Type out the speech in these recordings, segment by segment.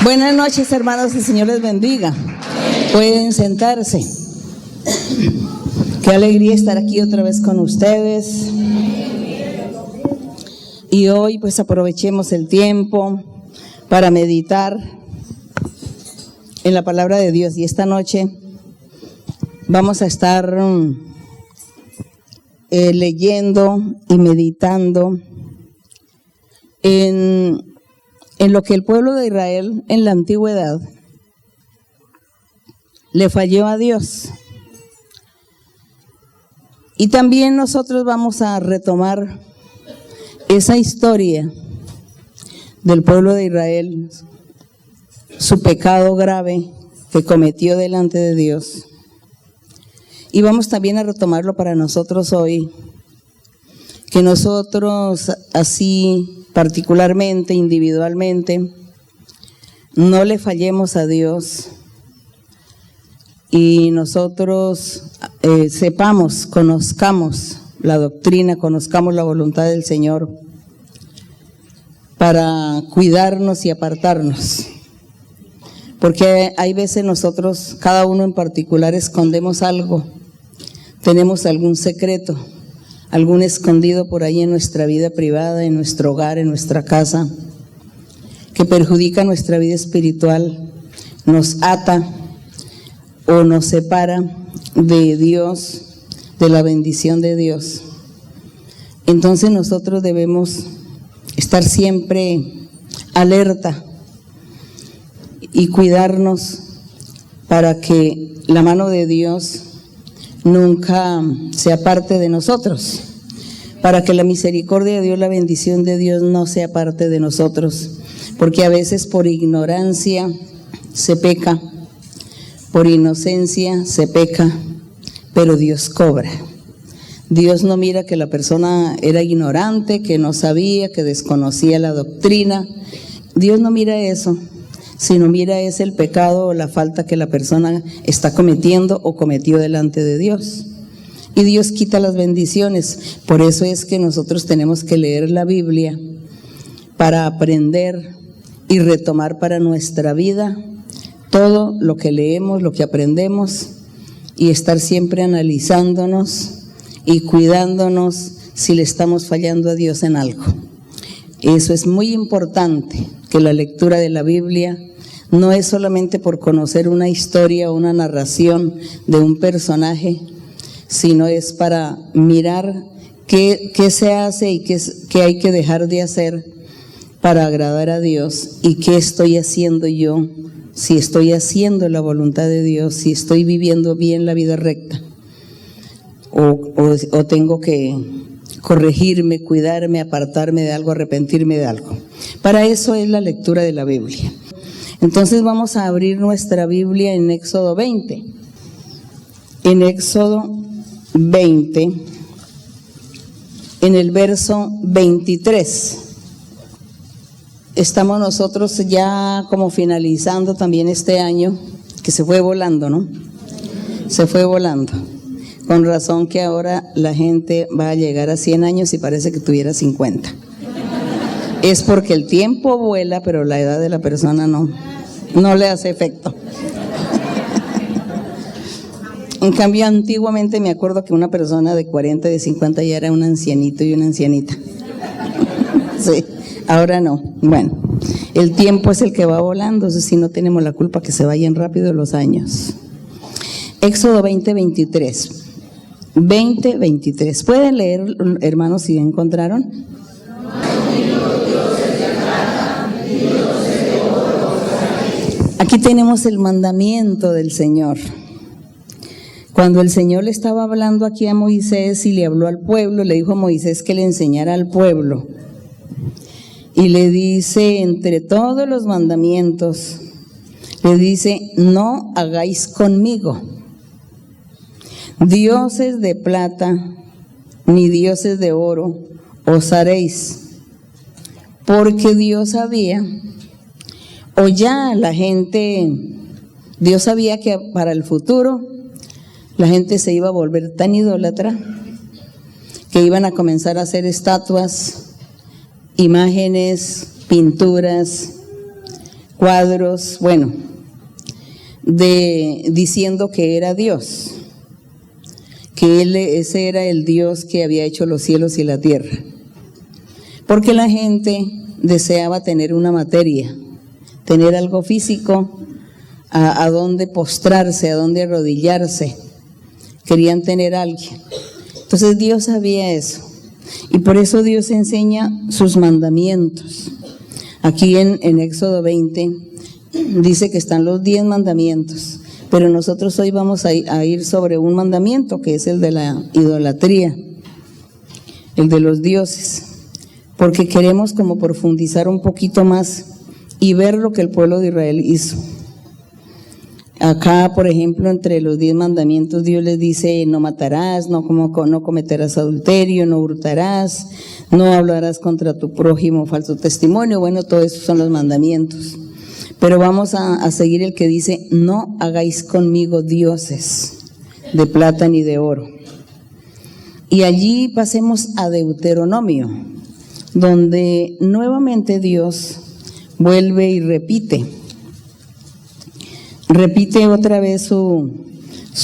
Buenas noches, hermanos, el Señor les bendiga. Pueden sentarse. Qué alegría estar aquí otra vez con ustedes. Y hoy pues aprovechemos el tiempo para meditar en la palabra de Dios. Y esta noche vamos a estar leyendo y meditando en lo que el pueblo de Israel en la antigüedad le falló a Dios. Y también nosotros vamos a retomar esa historia del pueblo de Israel, su pecado grave que cometió delante de Dios. Y vamos también a retomarlo para nosotros hoy, que nosotros así particularmente, individualmente, no le fallemos a Dios y nosotros sepamos, conozcamos la doctrina, conozcamos la voluntad del Señor para cuidarnos y apartarnos. Porque hay veces nosotros, cada uno en particular, escondemos algo, tenemos algún secreto, algún escondido por ahí en nuestra vida privada, en nuestro hogar, en nuestra casa, que perjudica nuestra vida espiritual, nos ata o nos separa de Dios, de la bendición de Dios. Entonces nosotros debemos estar siempre alerta y cuidarnos para que la mano de Dios nunca sea parte de nosotros, para que la misericordia de Dios, la bendición de Dios no sea parte de nosotros, porque a veces por ignorancia se peca, por inocencia se peca, pero Dios cobra. Dios no mira que la persona era ignorante, que no sabía, que desconocía la doctrina. Dios no mira eso, sino mira es el pecado o la falta que la persona está cometiendo o cometió delante de Dios. Y Dios quita las bendiciones. Por eso es que nosotros tenemos que leer la Biblia para aprender y retomar para nuestra vida todo lo que leemos, lo que aprendemos, y estar siempre analizándonos y cuidándonos si le estamos fallando a Dios en algo. Eso es muy importante, que la lectura de la Biblia no es solamente por conocer una historia o una narración de un personaje, sino es para mirar qué se hace y qué hay que dejar de hacer para agradar a Dios, y qué estoy haciendo yo, si estoy haciendo la voluntad de Dios, si estoy viviendo bien la vida recta, o tengo que corregirme, cuidarme, apartarme de algo, arrepentirme de algo. Para eso es la lectura de la Biblia. Entonces vamos a abrir nuestra Biblia en Éxodo 20. En Éxodo 20, en el verso 23. Estamos nosotros ya como finalizando también este año, que se fue volando, ¿no? Se fue volando. Con razón que ahora la gente va a llegar a 100 años y parece que tuviera 50. Es porque el tiempo vuela, pero la edad de la persona no le hace efecto. En cambio, antiguamente me acuerdo que una persona de 40, de 50 ya era un ancianito y una ancianita. Sí, ahora no. Bueno, el tiempo es el que va volando, eso sí, no tenemos la culpa que se vayan rápido los años. Éxodo 20:23. 20:23. ¿Pueden leer, hermanos, si encontraron? Aquí tenemos el mandamiento del Señor. Cuando el Señor le estaba hablando aquí a Moisés y le habló al pueblo, le dijo a Moisés que le enseñara al pueblo. Y le dice, entre todos los mandamientos, le dice, no hagáis conmigo dioses de plata, ni dioses de oro os haréis, porque Dios sabía, o ya la gente, Dios sabía que para el futuro la gente se iba a volver tan idólatra que iban a comenzar a hacer estatuas, imágenes, pinturas, cuadros, bueno, diciendo que era Dios, que ese era el Dios que había hecho los cielos y la tierra. Porque la gente deseaba tener una materia, tener algo físico, a dónde postrarse, a dónde arrodillarse. Querían tener a alguien. Entonces Dios sabía eso. Y por eso Dios enseña sus mandamientos. Aquí en Éxodo 20 dice que están los 10 mandamientos. Pero nosotros hoy vamos a ir sobre un mandamiento que es el de la idolatría, el de los dioses. Porque queremos como profundizar un poquito más y ver lo que el pueblo de Israel hizo. Acá, por ejemplo, entre los 10 mandamientos, Dios les dice: no matarás, no cometerás adulterio, no hurtarás, no hablarás contra tu prójimo falso testimonio. Bueno, todos esos son los mandamientos. Pero vamos a seguir el que dice: no hagáis conmigo dioses de plata ni de oro. Y allí pasemos a Deuteronomio, donde nuevamente Dios vuelve y repite otra vez su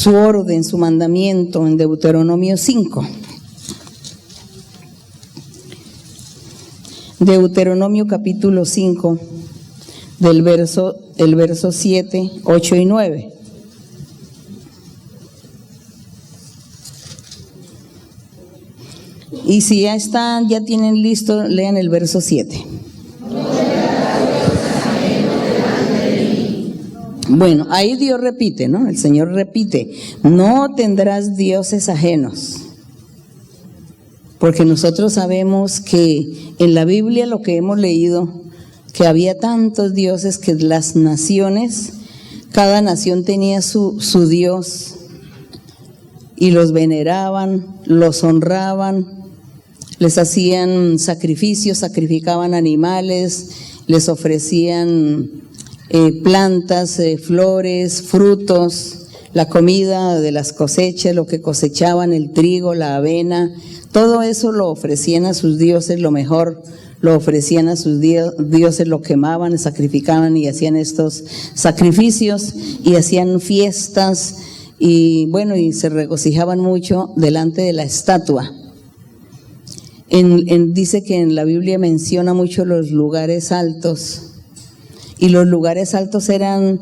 orden, su mandamiento en Deuteronomio 5. Deuteronomio capítulo 5, el verso 7, 8 y 9. Y si ya tienen listo, lean el verso 7. Bueno, ahí Dios repite, ¿no? El Señor repite: no tendrás dioses ajenos. Porque nosotros sabemos que en la Biblia lo que hemos leído, que había tantos dioses que las naciones, cada nación tenía su Dios y los veneraban, los honraban, les hacían sacrificios, sacrificaban animales, les ofrecían plantas, flores, frutos, la comida de las cosechas, lo que cosechaban, el trigo, la avena, todo eso lo ofrecían a sus dioses, lo mejor lo ofrecían a sus dioses, lo quemaban, sacrificaban y hacían estos sacrificios y hacían fiestas y bueno, y se regocijaban mucho delante de la estatua. Dice que en la Biblia menciona mucho los lugares altos. Y los lugares altos eran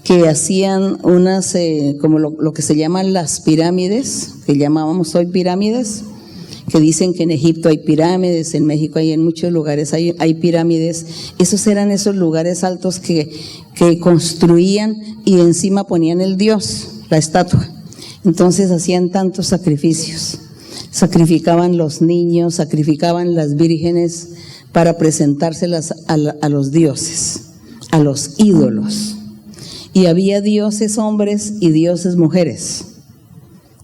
que hacían unas, como lo que se llaman las pirámides, que llamábamos hoy pirámides, que dicen que en Egipto hay pirámides, en México en muchos lugares hay pirámides. Esos eran esos lugares altos que construían y encima ponían el dios, la estatua. Entonces hacían tantos sacrificios. Sacrificaban los niños, sacrificaban las vírgenes para presentárselas a los dioses, a los ídolos. Y había dioses hombres y dioses mujeres.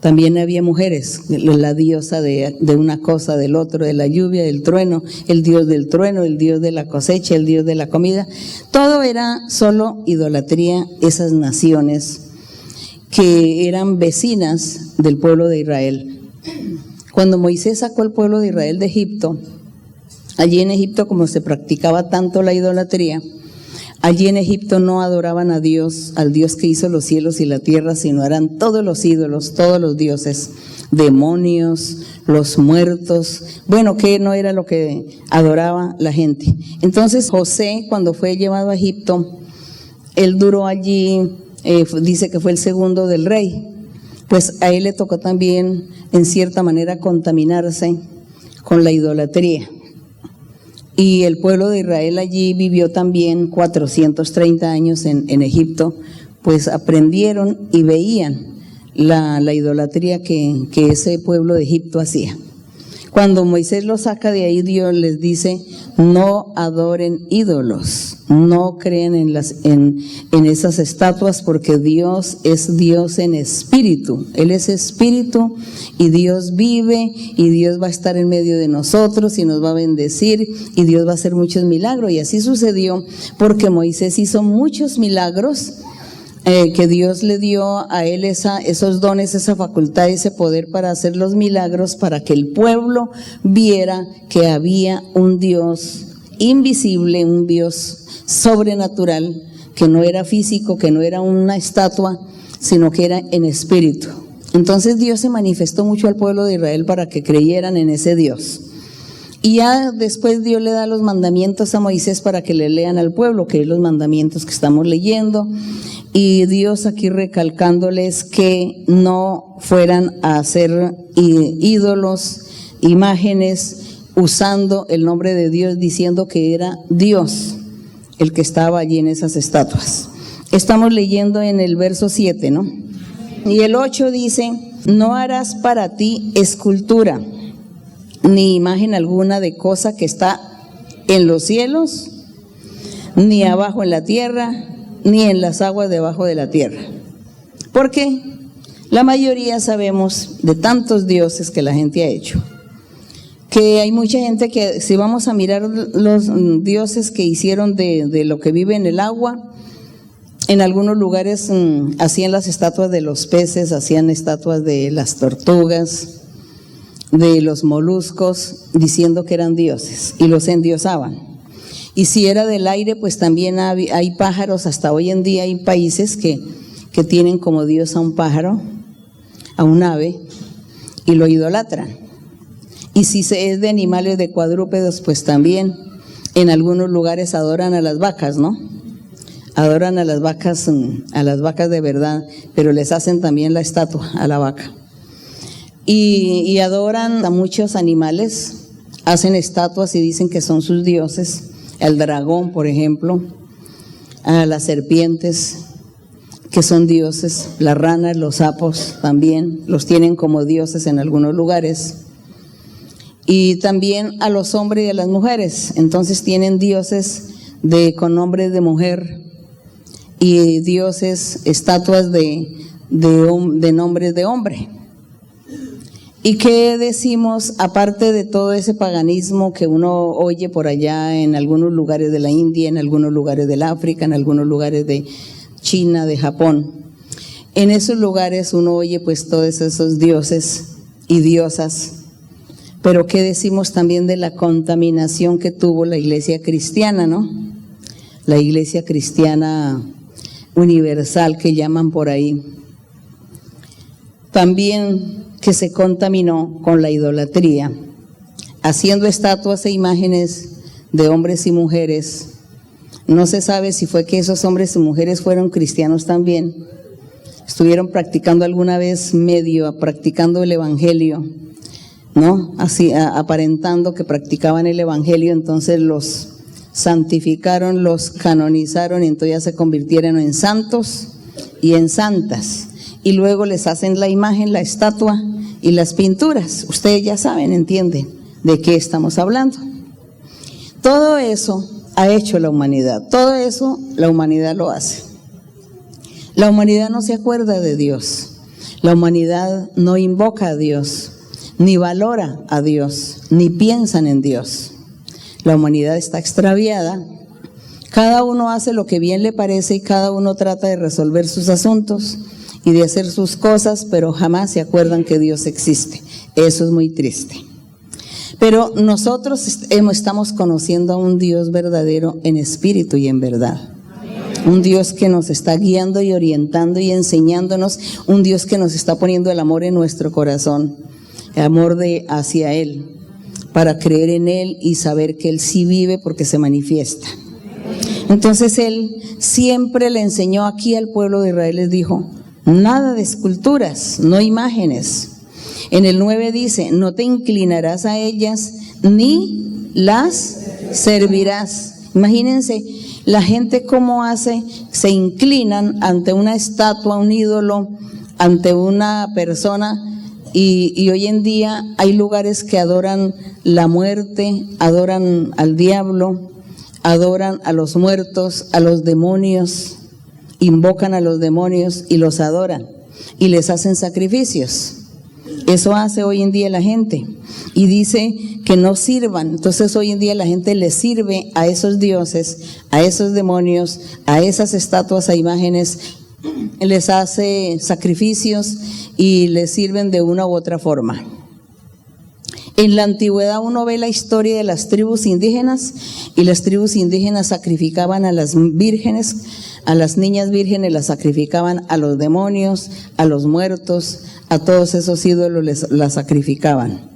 También había mujeres, la diosa de una cosa, del otro, de la lluvia, del trueno, el dios del trueno, el dios de la cosecha, el dios de la comida. Todo era solo idolatría, esas naciones que eran vecinas del pueblo de Israel. Cuando Moisés sacó al pueblo de Israel de Egipto, allí en Egipto, como se practicaba tanto la idolatría, allí en Egipto no adoraban a Dios, al Dios que hizo los cielos y la tierra, sino eran todos los ídolos, todos los dioses, demonios, los muertos, bueno, que no era lo que adoraba la gente. Entonces José, cuando fue llevado a Egipto, él duró allí, dice que fue el segundo del rey, pues a él le tocó también, en cierta manera, contaminarse con la idolatría. Y el pueblo de Israel allí vivió también 430 años en Egipto, pues aprendieron y veían la idolatría que ese pueblo de Egipto hacía. Cuando Moisés los saca de ahí, Dios les dice: no adoren ídolos, no creen en esas estatuas, porque Dios es Dios en espíritu. Él es espíritu y Dios vive y Dios va a estar en medio de nosotros y nos va a bendecir y Dios va a hacer muchos milagros. Y así sucedió porque Moisés hizo muchos milagros, que Dios le dio a él esos dones, esa facultad, ese poder para hacer los milagros, para que el pueblo viera que había un Dios invisible, un Dios sobrenatural, que no era físico, que no era una estatua, sino que era en espíritu. Entonces Dios se manifestó mucho al pueblo de Israel para que creyeran en ese Dios. Y ya después Dios le da los mandamientos a Moisés para que le lean al pueblo, que es los mandamientos que estamos leyendo. Y Dios aquí recalcándoles que no fueran a hacer ídolos, imágenes, usando el nombre de Dios, diciendo que era Dios el que estaba allí en esas estatuas. Estamos leyendo en el verso 7, ¿no? Y el 8 dice: no harás para ti escultura, ni imagen alguna de cosa que está en los cielos, ni abajo en la tierra, ni en las aguas debajo de la tierra. Porque la mayoría sabemos de tantos dioses que la gente ha hecho, que hay mucha gente que, si vamos a mirar los dioses que hicieron de lo que vive en el agua, en algunos lugares hacían las estatuas de los peces, hacían estatuas de las tortugas, de los moluscos, diciendo que eran dioses, y los endiosaban. Y si era del aire, pues también hay pájaros. Hasta hoy en día hay países que tienen como dios a un pájaro, a un ave, y lo idolatran. Y si es de animales, de cuadrúpedos, pues también en algunos lugares adoran a las vacas, ¿no? Adoran a las vacas de verdad, pero les hacen también la estatua a la vaca. Y adoran a muchos animales, hacen estatuas y dicen que son sus dioses, al dragón, por ejemplo, a las serpientes, que son dioses, las ranas, los sapos también, los tienen como dioses en algunos lugares. Y también a los hombres y a las mujeres, entonces tienen dioses con nombres de mujer y dioses, estatuas de nombres de hombre. ¿Y qué decimos aparte de todo ese paganismo que uno oye por allá en algunos lugares de la India, en algunos lugares del África, en algunos lugares de China, de Japón? En esos lugares uno oye pues todos esos dioses y diosas. Pero ¿qué decimos también de la contaminación que tuvo la iglesia cristiana, no? La iglesia cristiana universal que llaman por ahí. También que se contaminó con la idolatría, haciendo estatuas e imágenes de hombres y mujeres. No se sabe si fue que esos hombres y mujeres fueron cristianos también, estuvieron practicando alguna vez practicando el evangelio, ¿no? Así aparentando que practicaban el evangelio, entonces los santificaron, los canonizaron y entonces ya se convirtieron en santos y en santas. Y luego les hacen la imagen, la estatua y las pinturas. Ustedes ya saben, entienden de qué estamos hablando. Todo eso ha hecho la humanidad. Todo eso la humanidad lo hace. La humanidad no se acuerda de Dios. La humanidad no invoca a Dios, ni valora a Dios, ni piensan en Dios. La humanidad está extraviada. Cada uno hace lo que bien le parece y cada uno trata de resolver sus asuntos y de hacer sus cosas, pero jamás se acuerdan que Dios existe. Eso es muy triste. Pero nosotros estamos conociendo a un Dios verdadero en espíritu y en verdad. Un Dios que nos está guiando y orientando y enseñándonos, un Dios que nos está poniendo el amor en nuestro corazón, el amor hacia Él, para creer en Él y saber que Él sí vive porque se manifiesta. Entonces Él siempre le enseñó aquí al pueblo de Israel, les dijo: nada de esculturas, no imágenes. En el 9 dice: no te inclinarás a ellas ni las servirás. Imagínense la gente cómo hace, se inclinan ante una estatua, un ídolo, ante una persona. Y hoy en día hay lugares que adoran la muerte, adoran al diablo, adoran a los muertos, a los demonios, invocan a los demonios y los adoran y les hacen sacrificios. Eso hace hoy en día la gente y dice que no sirvan. Entonces hoy en día la gente le sirve a esos dioses, a esos demonios, a esas estatuas, a imágenes, les hace sacrificios y les sirven de una u otra forma. En la antigüedad uno ve la historia de las tribus indígenas, y las tribus indígenas sacrificaban a las vírgenes, a las niñas vírgenes las sacrificaban a los demonios, a los muertos, a todos esos ídolos las sacrificaban.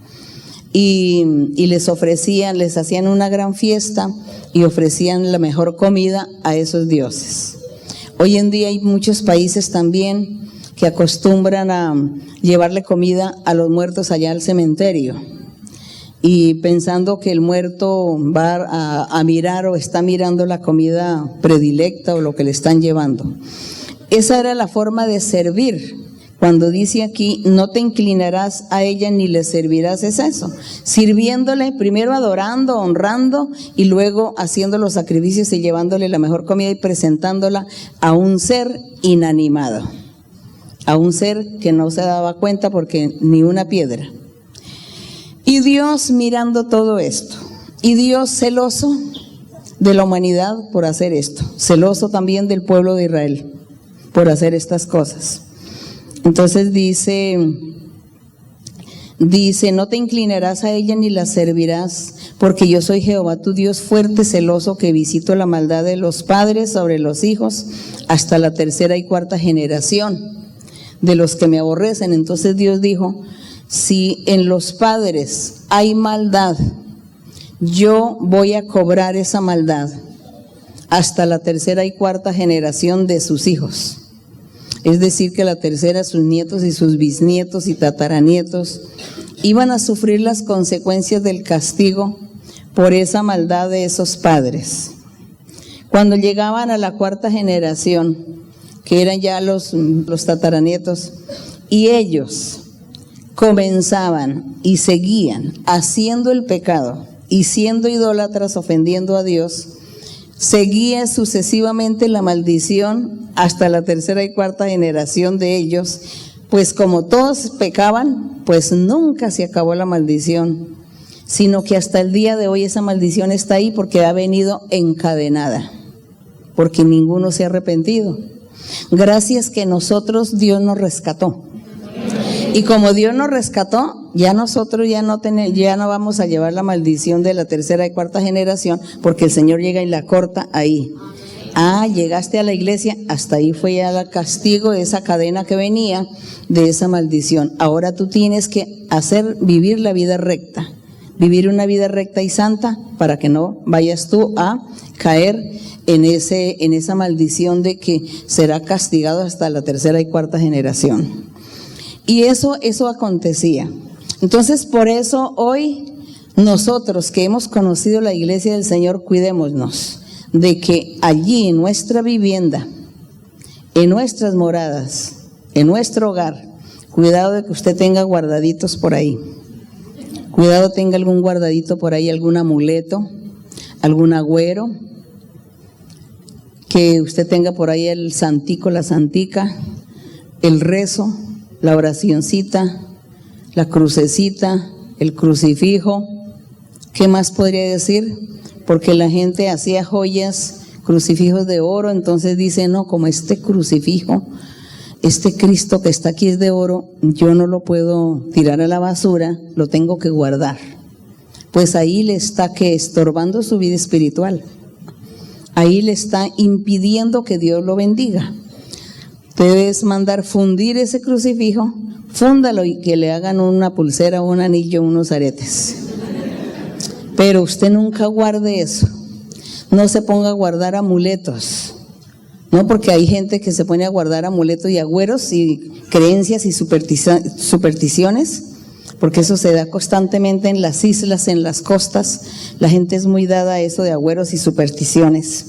Y les ofrecían, les hacían una gran fiesta y ofrecían la mejor comida a esos dioses. Hoy en día hay muchos países también que acostumbran a llevarle comida a los muertos allá al cementerio, y pensando que el muerto va a mirar o está mirando la comida predilecta o lo que le están llevando. Esa era la forma de servir. Cuando dice aquí, no te inclinarás a ella ni le servirás, es eso, sirviéndole, primero adorando, honrando, y luego haciendo los sacrificios y llevándole la mejor comida y presentándola a un ser inanimado, a un ser que no se daba cuenta porque ni una piedra. Y Dios mirando todo esto, y Dios celoso de la humanidad por hacer esto, celoso también del pueblo de Israel por hacer estas cosas. Entonces dice, no te inclinarás a ella ni la servirás, porque yo soy Jehová tu Dios fuerte, celoso, que visito la maldad de los padres sobre los hijos hasta la tercera y cuarta generación de los que me aborrecen. Entonces Dios dijo, si en los padres hay maldad, yo voy a cobrar esa maldad hasta la tercera y cuarta generación de sus hijos. Es decir, que la tercera, sus nietos y sus bisnietos y tataranietos iban a sufrir las consecuencias del castigo por esa maldad de esos padres. Cuando llegaban a la cuarta generación, que eran ya los tataranietos, y ellos comenzaban y seguían haciendo el pecado y siendo idólatras, ofendiendo a Dios, seguía sucesivamente la maldición hasta la tercera y cuarta generación de ellos, pues como todos pecaban, pues nunca se acabó la maldición, sino que hasta el día de hoy esa maldición está ahí porque ha venido encadenada, porque ninguno se ha arrepentido. Gracias que nosotros, Dios nos rescató. Y como Dios nos rescató, ya nosotros ya no vamos a llevar la maldición de la tercera y cuarta generación, porque el Señor llega y la corta ahí. Llegaste a la iglesia, hasta ahí fue ya el castigo de esa cadena que venía de esa maldición. Ahora tú tienes que vivir la vida recta, vivir una vida recta y santa, para que no vayas tú a caer en esa maldición de que será castigado hasta la tercera y cuarta generación. Y eso acontecía. Entonces, por eso hoy nosotros que hemos conocido la iglesia del Señor, cuidémonos de que allí en nuestra vivienda, en nuestras moradas, en nuestro hogar, cuidado de que usted tenga guardaditos por ahí. Cuidado, tenga algún guardadito por ahí, algún amuleto, algún agüero, que usted tenga por ahí el santico, la santica, el rezo, la oracioncita, la crucecita, el crucifijo. ¿Qué más podría decir? Porque la gente hacía joyas, crucifijos de oro, entonces dice, no, como este crucifijo, este Cristo que está aquí es de oro, yo no lo puedo tirar a la basura, lo tengo que guardar. Pues ahí le está estorbando su vida espiritual. Ahí le está impidiendo que Dios lo bendiga. Debes mandar fundir ese crucifijo, fúndalo y que le hagan una pulsera, un anillo, unos aretes. Pero usted nunca guarde eso. No se ponga a guardar amuletos. No, porque hay gente que se pone a guardar amuletos y agüeros y creencias y supersticiones, porque eso se da constantemente en las islas, en las costas. La gente es muy dada a eso de agüeros y supersticiones.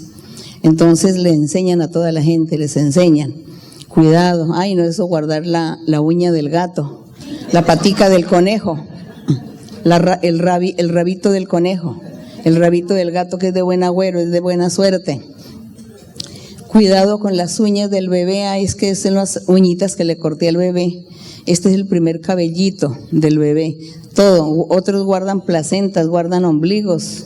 Entonces le enseñan a toda la gente, les enseñan. Cuidado, no, eso guardar la uña del gato, la patica del conejo, el rabito del conejo, el rabito del gato que es de buen agüero, es de buena suerte. Cuidado con las uñas del bebé, es que son las uñitas que le corté al bebé. Este es el primer cabellito del bebé. Todo, otros guardan placentas, guardan ombligos,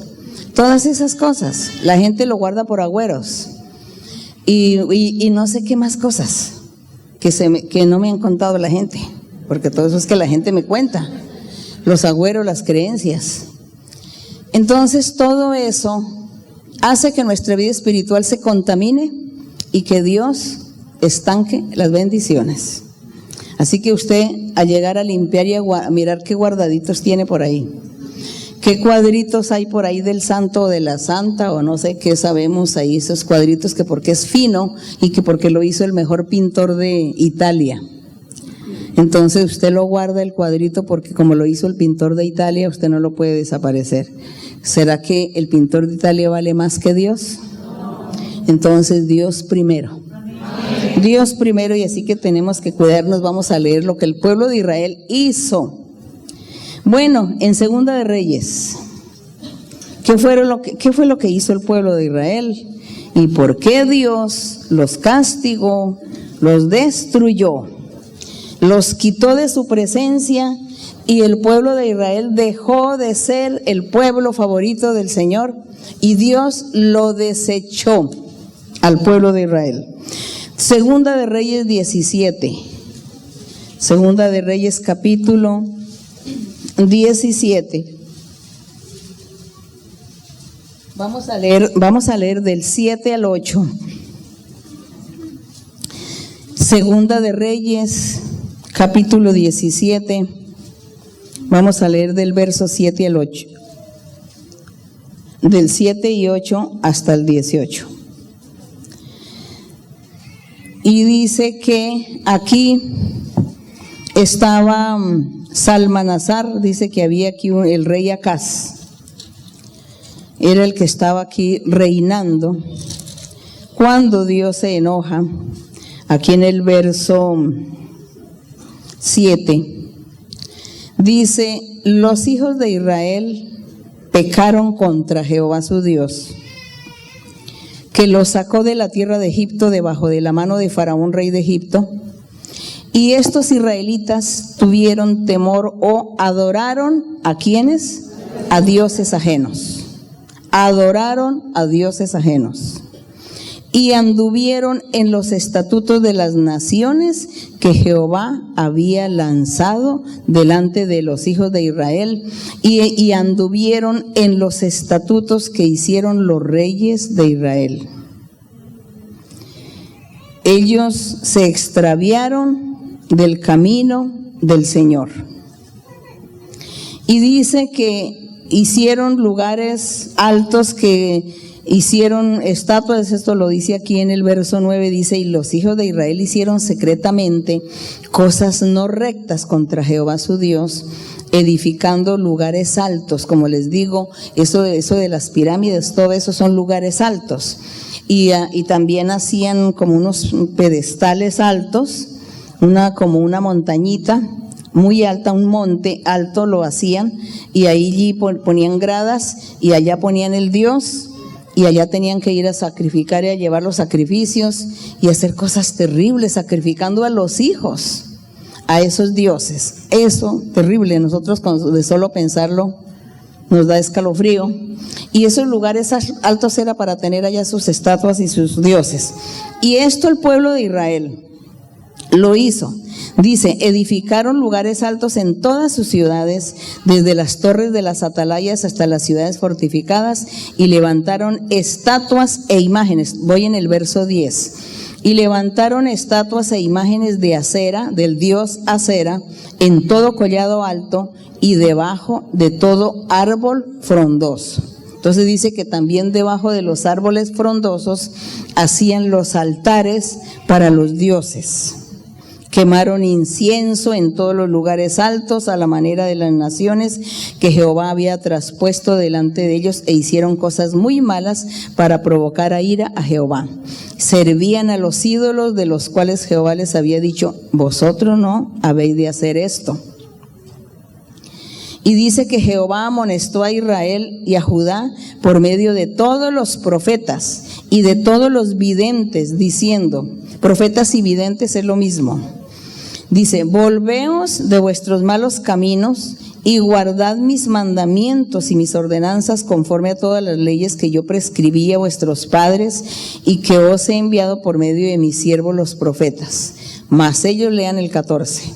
todas esas cosas. La gente lo guarda por agüeros. Y no sé qué más cosas que no me han contado la gente, porque todo eso es que la gente me cuenta. los agüeros, las creencias. Entonces todo eso hace que nuestra vida espiritual se contamine y que Dios estanque las bendiciones. Así que usted, al llegar a limpiar y a mirar qué guardaditos tiene por ahí, qué cuadritos hay por ahí del santo o de la santa, o no sé qué sabemos ahí, esos cuadritos, que porque es fino y que porque lo hizo el mejor pintor de Italia. Entonces usted lo guarda el cuadrito porque como lo hizo el pintor de Italia, usted no lo puede desaparecer. ¿Será que el pintor de Italia vale más que Dios? Entonces Dios primero. Dios primero, y así que tenemos que cuidarnos. Vamos a leer lo que el pueblo de Israel hizo. Bueno, en Segunda de Reyes, ¿qué fue lo que hizo el pueblo de Israel? ¿Y por qué Dios los castigó, los destruyó, los quitó de su presencia? Y el pueblo de Israel dejó de ser el pueblo favorito del Señor y Dios lo desechó al pueblo de Israel. Segunda de Reyes 17. Segunda de Reyes capítulo 17. Vamos a leer del 7 al 8. Segunda de Reyes capítulo 17. Vamos a leer del verso 7 al 8. Del 7 y 8 hasta el 18. Y dice que aquí estaba Salmanasar, dice que había aquí el rey Acaz, era el que estaba aquí reinando, cuando Dios se enoja. Aquí en el verso 7, dice, los hijos de Israel pecaron contra Jehová su Dios, que los sacó de la tierra de Egipto debajo de la mano de Faraón, rey de Egipto. Y estos israelitas tuvieron temor o adoraron ¿a quiénes? A dioses ajenos. Adoraron a dioses ajenos. Y anduvieron en los estatutos de las naciones que Jehová había lanzado delante de los hijos de Israel, y anduvieron en los estatutos que hicieron los reyes de Israel. Ellos se extraviaron del camino del Señor. Y dice que hicieron lugares altos, que hicieron estatuas. Esto lo dice aquí en el verso 9, dice, y los hijos de Israel hicieron secretamente cosas no rectas contra Jehová su Dios, edificando lugares altos. Como les digo, eso de las pirámides, todo eso son lugares altos. Y también hacían como unos pedestales altos, como una montañita muy alta, un monte alto lo hacían, y ahí ponían gradas, y allá ponían el Dios, y allá tenían que ir a sacrificar y a llevar los sacrificios y hacer cosas terribles, sacrificando a los hijos a esos dioses. Eso, terrible, nosotros de solo pensarlo nos da escalofrío. Y esos lugares altos era para tener allá sus estatuas y sus dioses. Y esto el pueblo de Israel lo hizo. Dice, edificaron lugares altos en todas sus ciudades, desde las torres de las atalayas hasta las ciudades fortificadas, y levantaron estatuas e imágenes. Voy en el verso 10. Y levantaron estatuas e imágenes de Acera, del dios Acera, en todo collado alto y debajo de todo árbol frondoso. Entonces dice que también debajo de los árboles frondosos hacían los altares para los dioses. Quemaron incienso en todos los lugares altos a la manera de las naciones que Jehová había traspuesto delante de ellos, e hicieron cosas muy malas para provocar a ira a Jehová. Servían a los ídolos de los cuales Jehová les había dicho, vosotros no habéis de hacer esto. Y dice que Jehová amonestó a Israel y a Judá por medio de todos los profetas y de todos los videntes, diciendo, profetas y videntes es lo mismo. Dice, volveos de vuestros malos caminos y guardad mis mandamientos y mis ordenanzas conforme a todas las leyes que yo prescribí a vuestros padres y que os he enviado por medio de mis siervos los profetas. Mas ellos, lean el 14.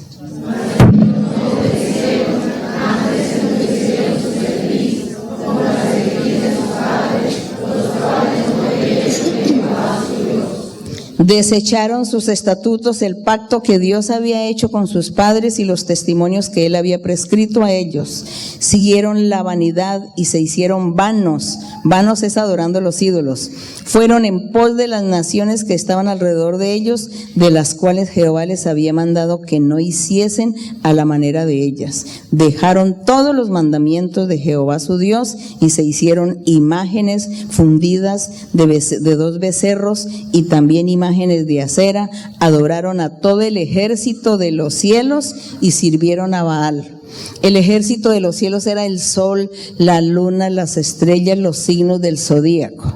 Desecharon sus estatutos, el pacto que Dios había hecho con sus padres y los testimonios que Él había prescrito a ellos. Siguieron la vanidad y se hicieron vanos. Vanos es adorando a los ídolos. Fueron en pos de las naciones que estaban alrededor de ellos, de las cuales Jehová les había mandado que no hiciesen a la manera de ellas. Dejaron todos los mandamientos de Jehová su Dios y se hicieron imágenes fundidas de 2 becerros y también imágenes de acera. Adoraron a todo el ejército de los cielos y sirvieron a Baal. El ejército de los cielos era el sol, la luna, las estrellas, los signos del zodíaco.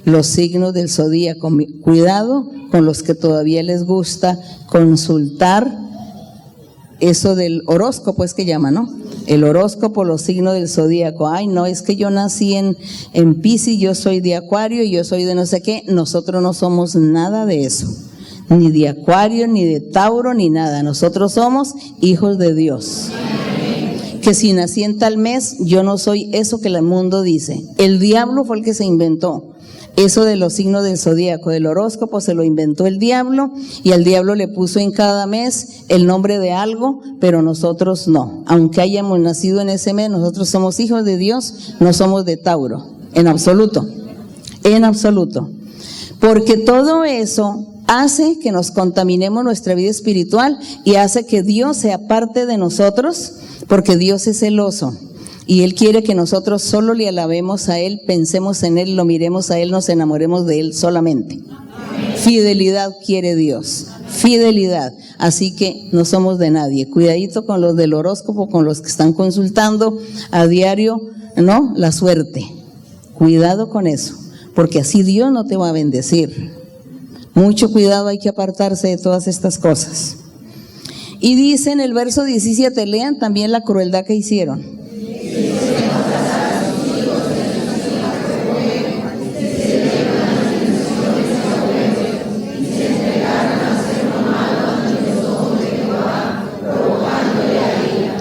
Los signos del zodíaco. Cuidado con los que todavía les gusta consultar eso del horóscopo, es que llama, ¿no? El horóscopo, los signos del zodíaco. Ay, no, es que yo nací en Piscis, yo soy de Acuario y yo soy de no sé qué. Nosotros no somos nada de eso. Ni de Acuario, ni de Tauro, ni nada. Nosotros somos hijos de Dios. Que si nací en tal mes, yo no soy eso que el mundo dice. El diablo fue el que se inventó eso de los signos del zodíaco, del horóscopo, se lo inventó el diablo y el diablo le puso en cada mes el nombre de algo, pero nosotros no. Aunque hayamos nacido en ese mes, nosotros somos hijos de Dios, no somos de Tauro, en absoluto, en absoluto. Porque todo eso hace que nos contaminemos nuestra vida espiritual y hace que Dios se aparte de nosotros, porque Dios es celoso. Y Él quiere que nosotros solo le alabemos a Él, pensemos en Él, lo miremos a Él, nos enamoremos de Él solamente. Fidelidad quiere Dios, fidelidad. Así que no somos de nadie. Cuidadito con los del horóscopo, con los que están consultando a diario, ¿no? La suerte. Cuidado con eso, porque así Dios no te va a bendecir. Mucho cuidado, hay que apartarse de todas estas cosas. Y dice en el verso 17, lean también la crueldad que hicieron.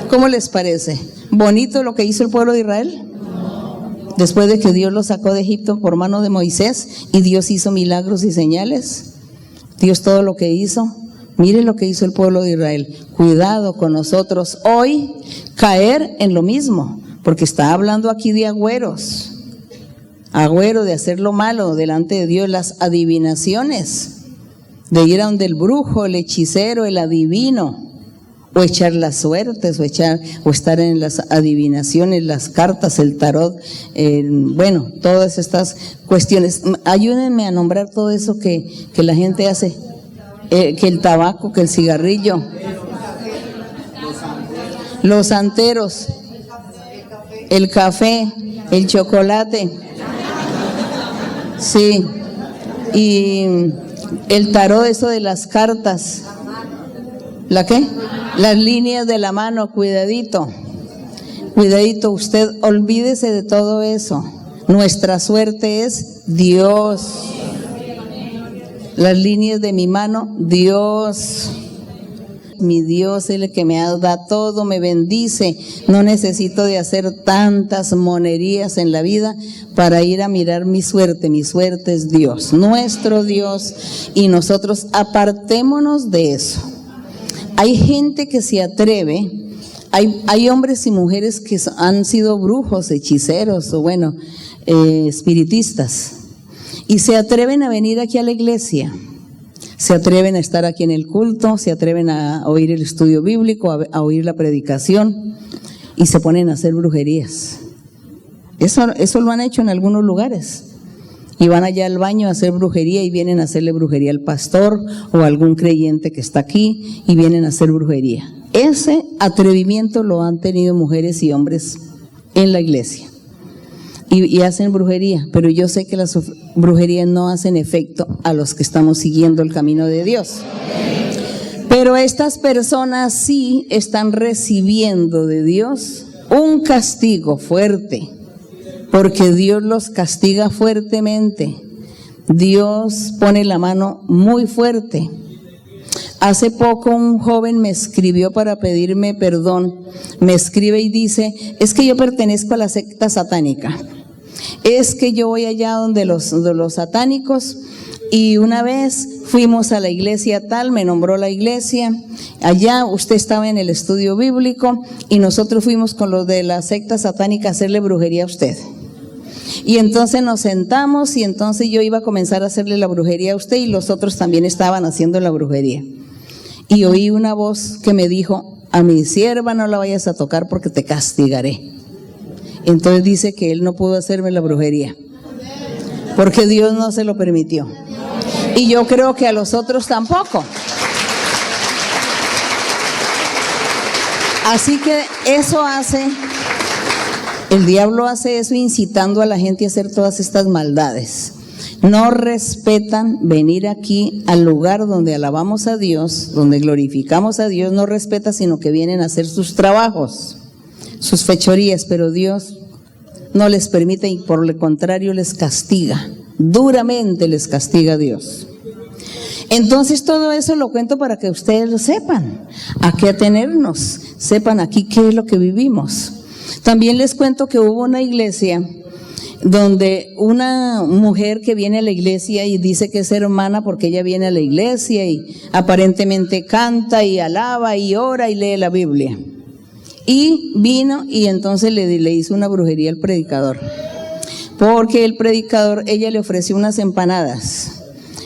¿Cómo les parece? ¿Bonito lo que hizo el pueblo de Israel? Después de que Dios los sacó de Egipto por mano de Moisés y Dios hizo milagros y señales. Dios todo lo que hizo. Mire lo que hizo el pueblo de Israel. Cuidado con nosotros hoy caer en lo mismo, porque está hablando aquí de agüeros. Agüero de hacer lo malo delante de Dios, las adivinaciones, de ir a donde el brujo, el hechicero, el adivino, o echar las suertes, o estar en las adivinaciones, las cartas, el tarot, bueno, todas estas cuestiones. Ayúdenme a nombrar todo eso que la gente hace, que el tabaco, que el cigarrillo, los santeros, el café, el chocolate, sí, y el tarot, eso de las cartas. ¿La qué? Las líneas de la mano, cuidadito, cuidadito, usted olvídese de todo eso. Nuestra suerte es Dios. Las líneas de mi mano, Dios. Mi Dios es el que me da todo, me bendice. No necesito de hacer tantas monerías en la vida para ir a mirar mi suerte. Mi suerte es Dios, nuestro Dios, y nosotros apartémonos de eso. Hay gente que se atreve, hay hombres y mujeres que han sido brujos, hechiceros o bueno, espiritistas, y se atreven a venir aquí a la iglesia, se atreven a estar aquí en el culto, se atreven a oír el estudio bíblico, a oír la predicación, y se ponen a hacer brujerías. Eso lo han hecho en algunos lugares. Y van allá al baño a hacer brujería y vienen a hacerle brujería al pastor o a algún creyente que está aquí y vienen a hacer brujería. Ese atrevimiento lo han tenido mujeres y hombres en la iglesia y hacen brujería, pero yo sé que las brujerías no hacen efecto a los que estamos siguiendo el camino de Dios. Pero estas personas sí están recibiendo de Dios un castigo fuerte, porque Dios los castiga fuertemente. Dios pone la mano muy fuerte. Hace poco un joven me escribió para pedirme perdón. Me escribe y dice, es que yo pertenezco a la secta satánica. Es que yo voy allá donde los satánicos Y una vez fuimos a la iglesia tal, me nombró la iglesia, allá usted estaba en el estudio bíblico y nosotros fuimos con los de la secta satánica a hacerle brujería a usted. Y entonces nos sentamos y entonces yo iba a comenzar a hacerle la brujería a usted y los otros también estaban haciendo la brujería. Y oí una voz que me dijo: a mi sierva no la vayas a tocar porque te castigaré. Entonces dice que él no pudo hacerme la brujería porque Dios no se lo permitió. Y yo creo que a los otros tampoco. Así que eso hace, el diablo hace eso incitando a la gente a hacer todas estas maldades. No respetan venir aquí al lugar donde alabamos a Dios, donde glorificamos a Dios, no respeta, sino que vienen a hacer sus trabajos, sus fechorías, pero Dios no les permite y por el contrario les castiga, duramente les castiga a Dios. Entonces todo eso lo cuento para que ustedes lo sepan, a qué atenernos, sepan aquí qué es lo que vivimos. También les cuento que hubo una iglesia donde una mujer que viene a la iglesia y dice que es hermana porque ella viene a la iglesia y aparentemente canta y alaba y ora y lee la Biblia. Y vino y entonces le hizo una brujería al predicador, porque el predicador, ella le ofreció unas empanadas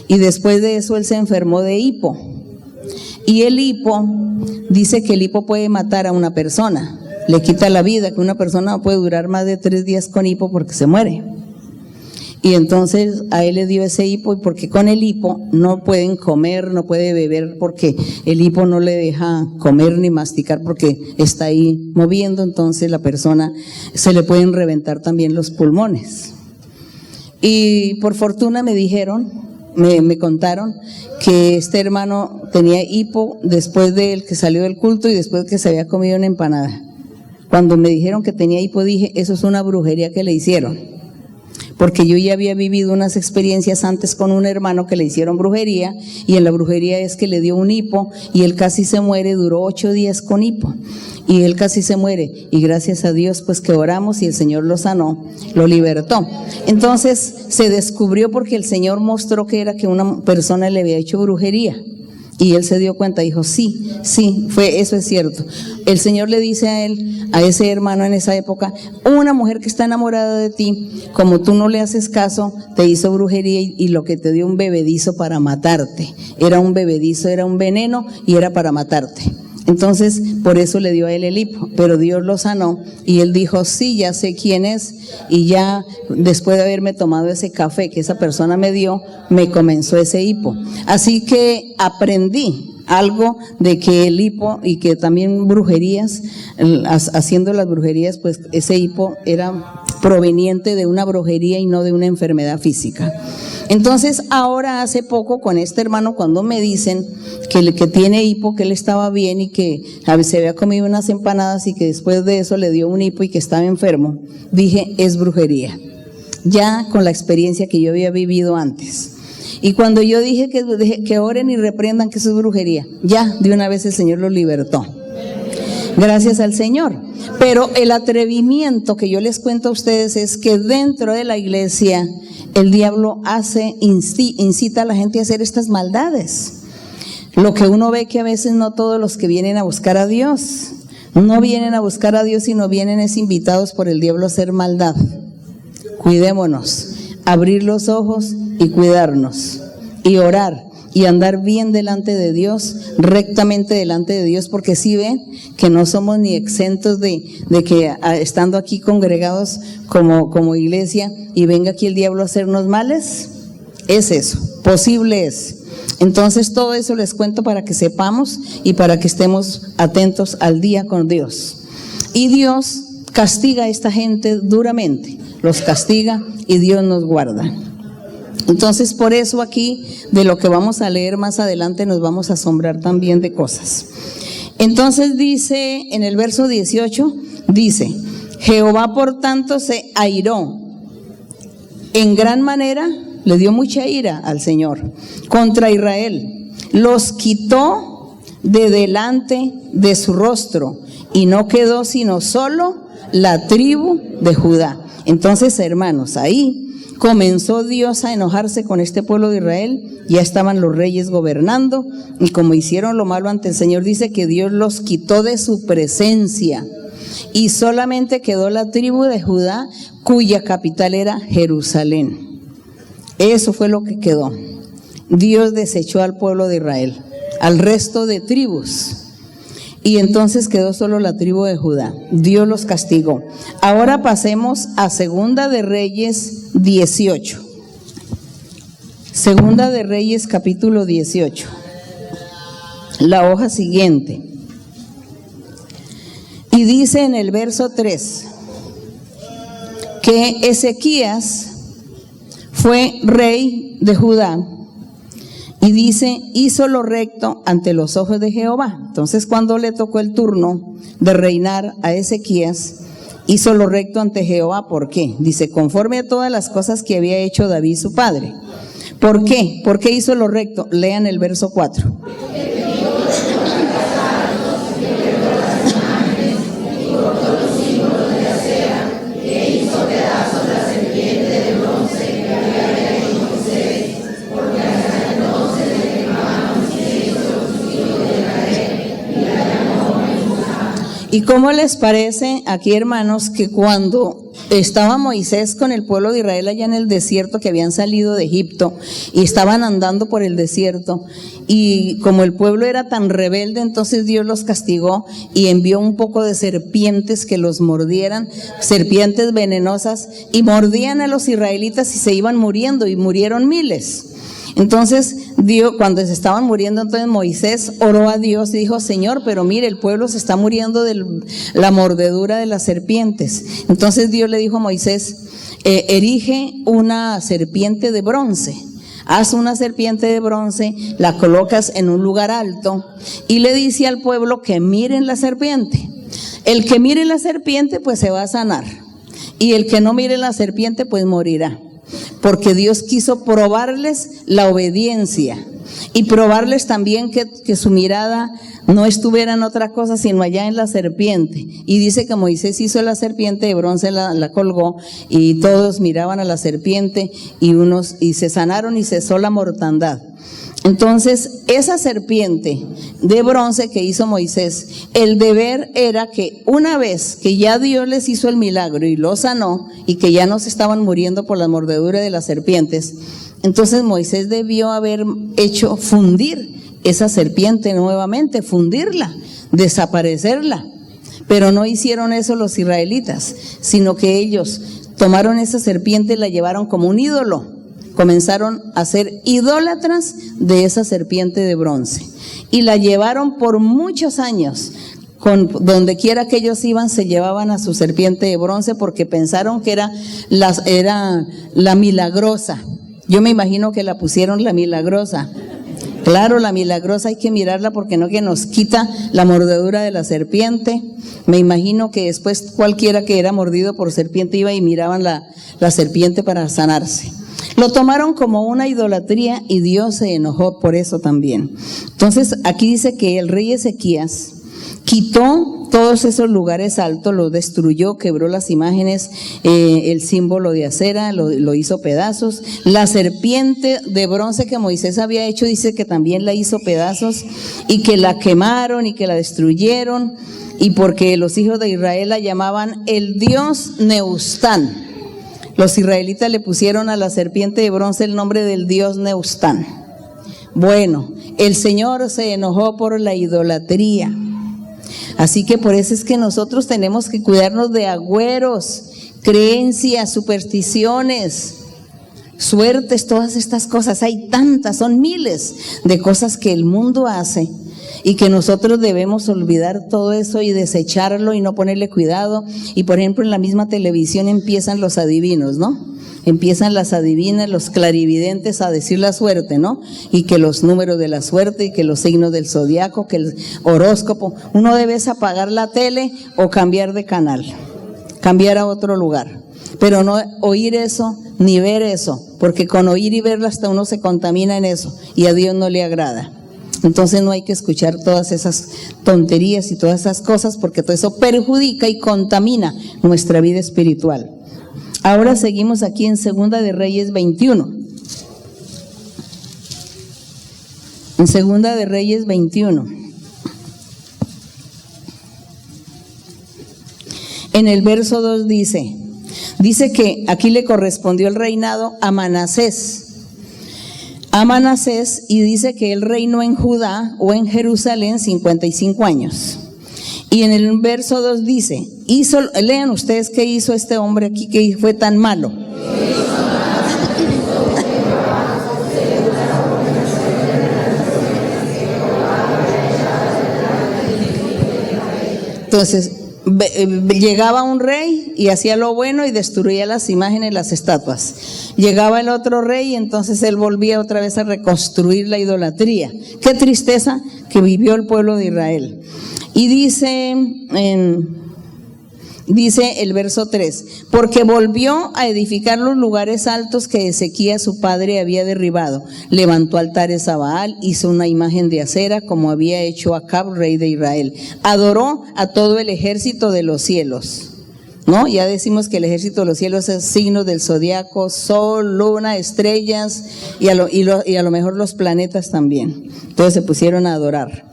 y después de eso él se enfermó de hipo. Y el hipo, dice que el hipo puede matar a una persona, le quita la vida, que una persona no puede durar más de 3 días con hipo porque se muere. Y entonces a él le dio ese hipo, y porque con el hipo no pueden comer, no puede beber, porque el hipo no le deja comer ni masticar porque está ahí moviendo, entonces la persona se le pueden reventar también los pulmones. Y por fortuna me dijeron, me contaron que este hermano tenía hipo después de que salió del culto y después que se había comido una empanada. Cuando me dijeron que tenía hipo dije, eso es una brujería que le hicieron, porque yo ya había vivido unas experiencias antes con un hermano que le hicieron brujería, y en la brujería es que le dio un hipo y él casi se muere, duró 8 días con hipo y él casi se muere, y gracias a Dios pues que oramos y el Señor lo sanó, lo libertó. Entonces se descubrió porque el Señor mostró que era que una persona le había hecho brujería. Y él se dio cuenta, dijo, sí, eso es cierto. El Señor le dice a él, a ese hermano en esa época, una mujer que está enamorada de ti, como tú no le haces caso, te hizo brujería y lo que te dio un bebedizo para matarte. Era un bebedizo, era un veneno y era para matarte. Entonces, por eso le dio a él el hipo, pero Dios lo sanó y él dijo, sí, ya sé quién es, y ya después de haberme tomado ese café que esa persona me dio, me comenzó ese hipo. Así que aprendí algo de que el hipo y que también brujerías, haciendo las brujerías, pues ese hipo era proveniente de una brujería y no de una enfermedad física. Entonces ahora hace poco con este hermano, cuando me dicen que tiene hipo, que él estaba bien y que se había comido unas empanadas y que después de eso le dio un hipo y que estaba enfermo, dije, es brujería, ya con la experiencia que yo había vivido antes. Y cuando yo dije que oren y reprendan que eso es brujería, ya de una vez el Señor lo libertó. Gracias al Señor. Pero el atrevimiento que yo les cuento a ustedes es que dentro de la iglesia el diablo incita a la gente a hacer estas maldades. Lo que uno ve que a veces no todos los que vienen a buscar a Dios, no vienen a buscar a Dios, sino vienen invitados por el diablo a hacer maldad. Cuidémonos, abrir los ojos y cuidarnos y orar y andar bien delante de Dios, rectamente delante de Dios, porque si ven que no somos ni exentos de que estando aquí congregados como iglesia y venga aquí el diablo a hacernos males, es eso, posible es. Entonces todo eso les cuento para que sepamos y para que estemos atentos al día con Dios. Y Dios castiga a esta gente duramente, los castiga y Dios nos guarda. Entonces por eso aquí de lo que vamos a leer más adelante nos vamos a asombrar también de cosas. Entonces dice en el verso 18, dice, Jehová por tanto se airó en gran manera, le dio mucha ira al Señor contra Israel, los quitó de delante de su rostro y no quedó sino solo la tribu de Judá. Entonces, hermanos, ahí comenzó Dios a enojarse con este pueblo de Israel. Ya estaban los reyes gobernando, y como hicieron lo malo ante el Señor, dice que Dios los quitó de su presencia, y solamente quedó la tribu de Judá, cuya capital era Jerusalén. Eso fue lo que quedó. Dios desechó al pueblo de Israel, al resto de tribus, y entonces quedó solo la tribu de Judá. Dios los castigó. Ahora pasemos a Segunda de Reyes 18. Segunda de Reyes capítulo 18. La hoja siguiente. Y dice en el verso 3 que Ezequías fue rey de Judá. Y dice, hizo lo recto ante los ojos de Jehová. Entonces, cuando le tocó el turno de reinar a Ezequías, hizo lo recto ante Jehová. ¿Por qué? Dice, conforme a todas las cosas que había hecho David su padre. ¿Por qué? ¿Por qué hizo lo recto? Lean el verso 4. ¿Y cómo les parece aquí, hermanos, que cuando estaba Moisés con el pueblo de Israel allá en el desierto, que habían salido de Egipto y estaban andando por el desierto, y como el pueblo era tan rebelde, entonces Dios los castigó y envió un poco de serpientes que los mordieran, serpientes venenosas, y mordían a los israelitas y se iban muriendo, y murieron miles? Entonces, Dios, cuando se estaban muriendo, entonces Moisés oró a Dios y dijo, Señor, pero mire, el pueblo se está muriendo de la mordedura de las serpientes. Entonces Dios le dijo a Moisés, erige una serpiente de bronce. Haz una serpiente de bronce, la colocas en un lugar alto, y le dice al pueblo que miren la serpiente. El que mire la serpiente, pues se va a sanar, y el que no mire la serpiente, pues morirá. Porque Dios quiso probarles la obediencia y probarles también que su mirada no estuviera en otra cosa sino allá en la serpiente. Y dice que Moisés hizo la serpiente de bronce, la colgó, y todos miraban a la serpiente, y se sanaron y cesó la mortandad. Entonces, esa serpiente de bronce que hizo Moisés, el deber era que una vez que ya Dios les hizo el milagro y los sanó, y que ya no se estaban muriendo por la mordedura de las serpientes, entonces Moisés debió haber hecho fundir esa serpiente nuevamente, fundirla, desaparecerla. Pero no hicieron eso los israelitas, sino que ellos tomaron esa serpiente y la llevaron como un ídolo. Comenzaron a ser idólatras de esa serpiente de bronce, y la llevaron por muchos años. Donde quiera que ellos iban, se llevaban a su serpiente de bronce, porque pensaron que era la milagrosa. Yo me imagino que la pusieron la milagrosa. Claro, la milagrosa hay que mirarla, porque no que nos quita la mordedura de la serpiente. Me imagino que después cualquiera que era mordido por serpiente iba y miraban la serpiente para sanarse. Lo tomaron como una idolatría, y Dios se enojó por eso también. Entonces, aquí dice que el rey Ezequías quitó todos esos lugares altos, los destruyó, quebró las imágenes, el símbolo de acera, lo hizo pedazos. La serpiente de bronce que Moisés había hecho, dice que también la hizo pedazos, y que la quemaron y que la destruyeron, y porque los hijos de Israel la llamaban el dios Neustán. Los israelitas le pusieron a la serpiente de bronce el nombre del dios Neustán. Bueno, el Señor se enojó por la idolatría. Así que por eso es que nosotros tenemos que cuidarnos de agüeros, creencias, supersticiones, suertes, todas estas cosas. Hay tantas, son miles de cosas que el mundo hace, y que nosotros debemos olvidar todo eso y desecharlo y no ponerle cuidado. Y por ejemplo, en la misma televisión empiezan los adivinos, ¿no? Empiezan las adivinas, los clarividentes a decir la suerte, ¿no? Y que los números de la suerte, y que los signos del zodiaco, que el horóscopo. Uno debe apagar la tele o cambiar de canal, cambiar a otro lugar. Pero no oír eso ni ver eso, porque con oír y verlo hasta uno se contamina en eso, y a Dios no le agrada. Entonces no hay que escuchar todas esas tonterías y todas esas cosas, porque todo eso perjudica y contamina nuestra vida espiritual. Ahora seguimos aquí en Segunda de Reyes 21. En Segunda de Reyes 21. En el verso 2 dice que aquí le correspondió el reinado a Manasés. Y dice que él reinó en Judá o en Jerusalén 55 años. Y en el verso 2 dice, lean ustedes qué hizo este hombre aquí que fue tan malo. Entonces, llegaba un rey y hacía lo bueno y destruía las imágenes, las estatuas. Llegaba el otro rey y entonces él volvía otra vez a reconstruir la idolatría. Qué tristeza que vivió el pueblo de Israel. Y dice el verso 3, porque volvió a edificar los lugares altos que Ezequías su padre había derribado. Levantó altares a Baal, hizo una imagen de acera como había hecho Acab, rey de Israel. Adoró a todo el ejército de los cielos. ¿No? Ya decimos que el ejército de los cielos es signo del zodiaco, sol, luna, estrellas y a lo mejor los planetas también. Entonces se pusieron a adorar.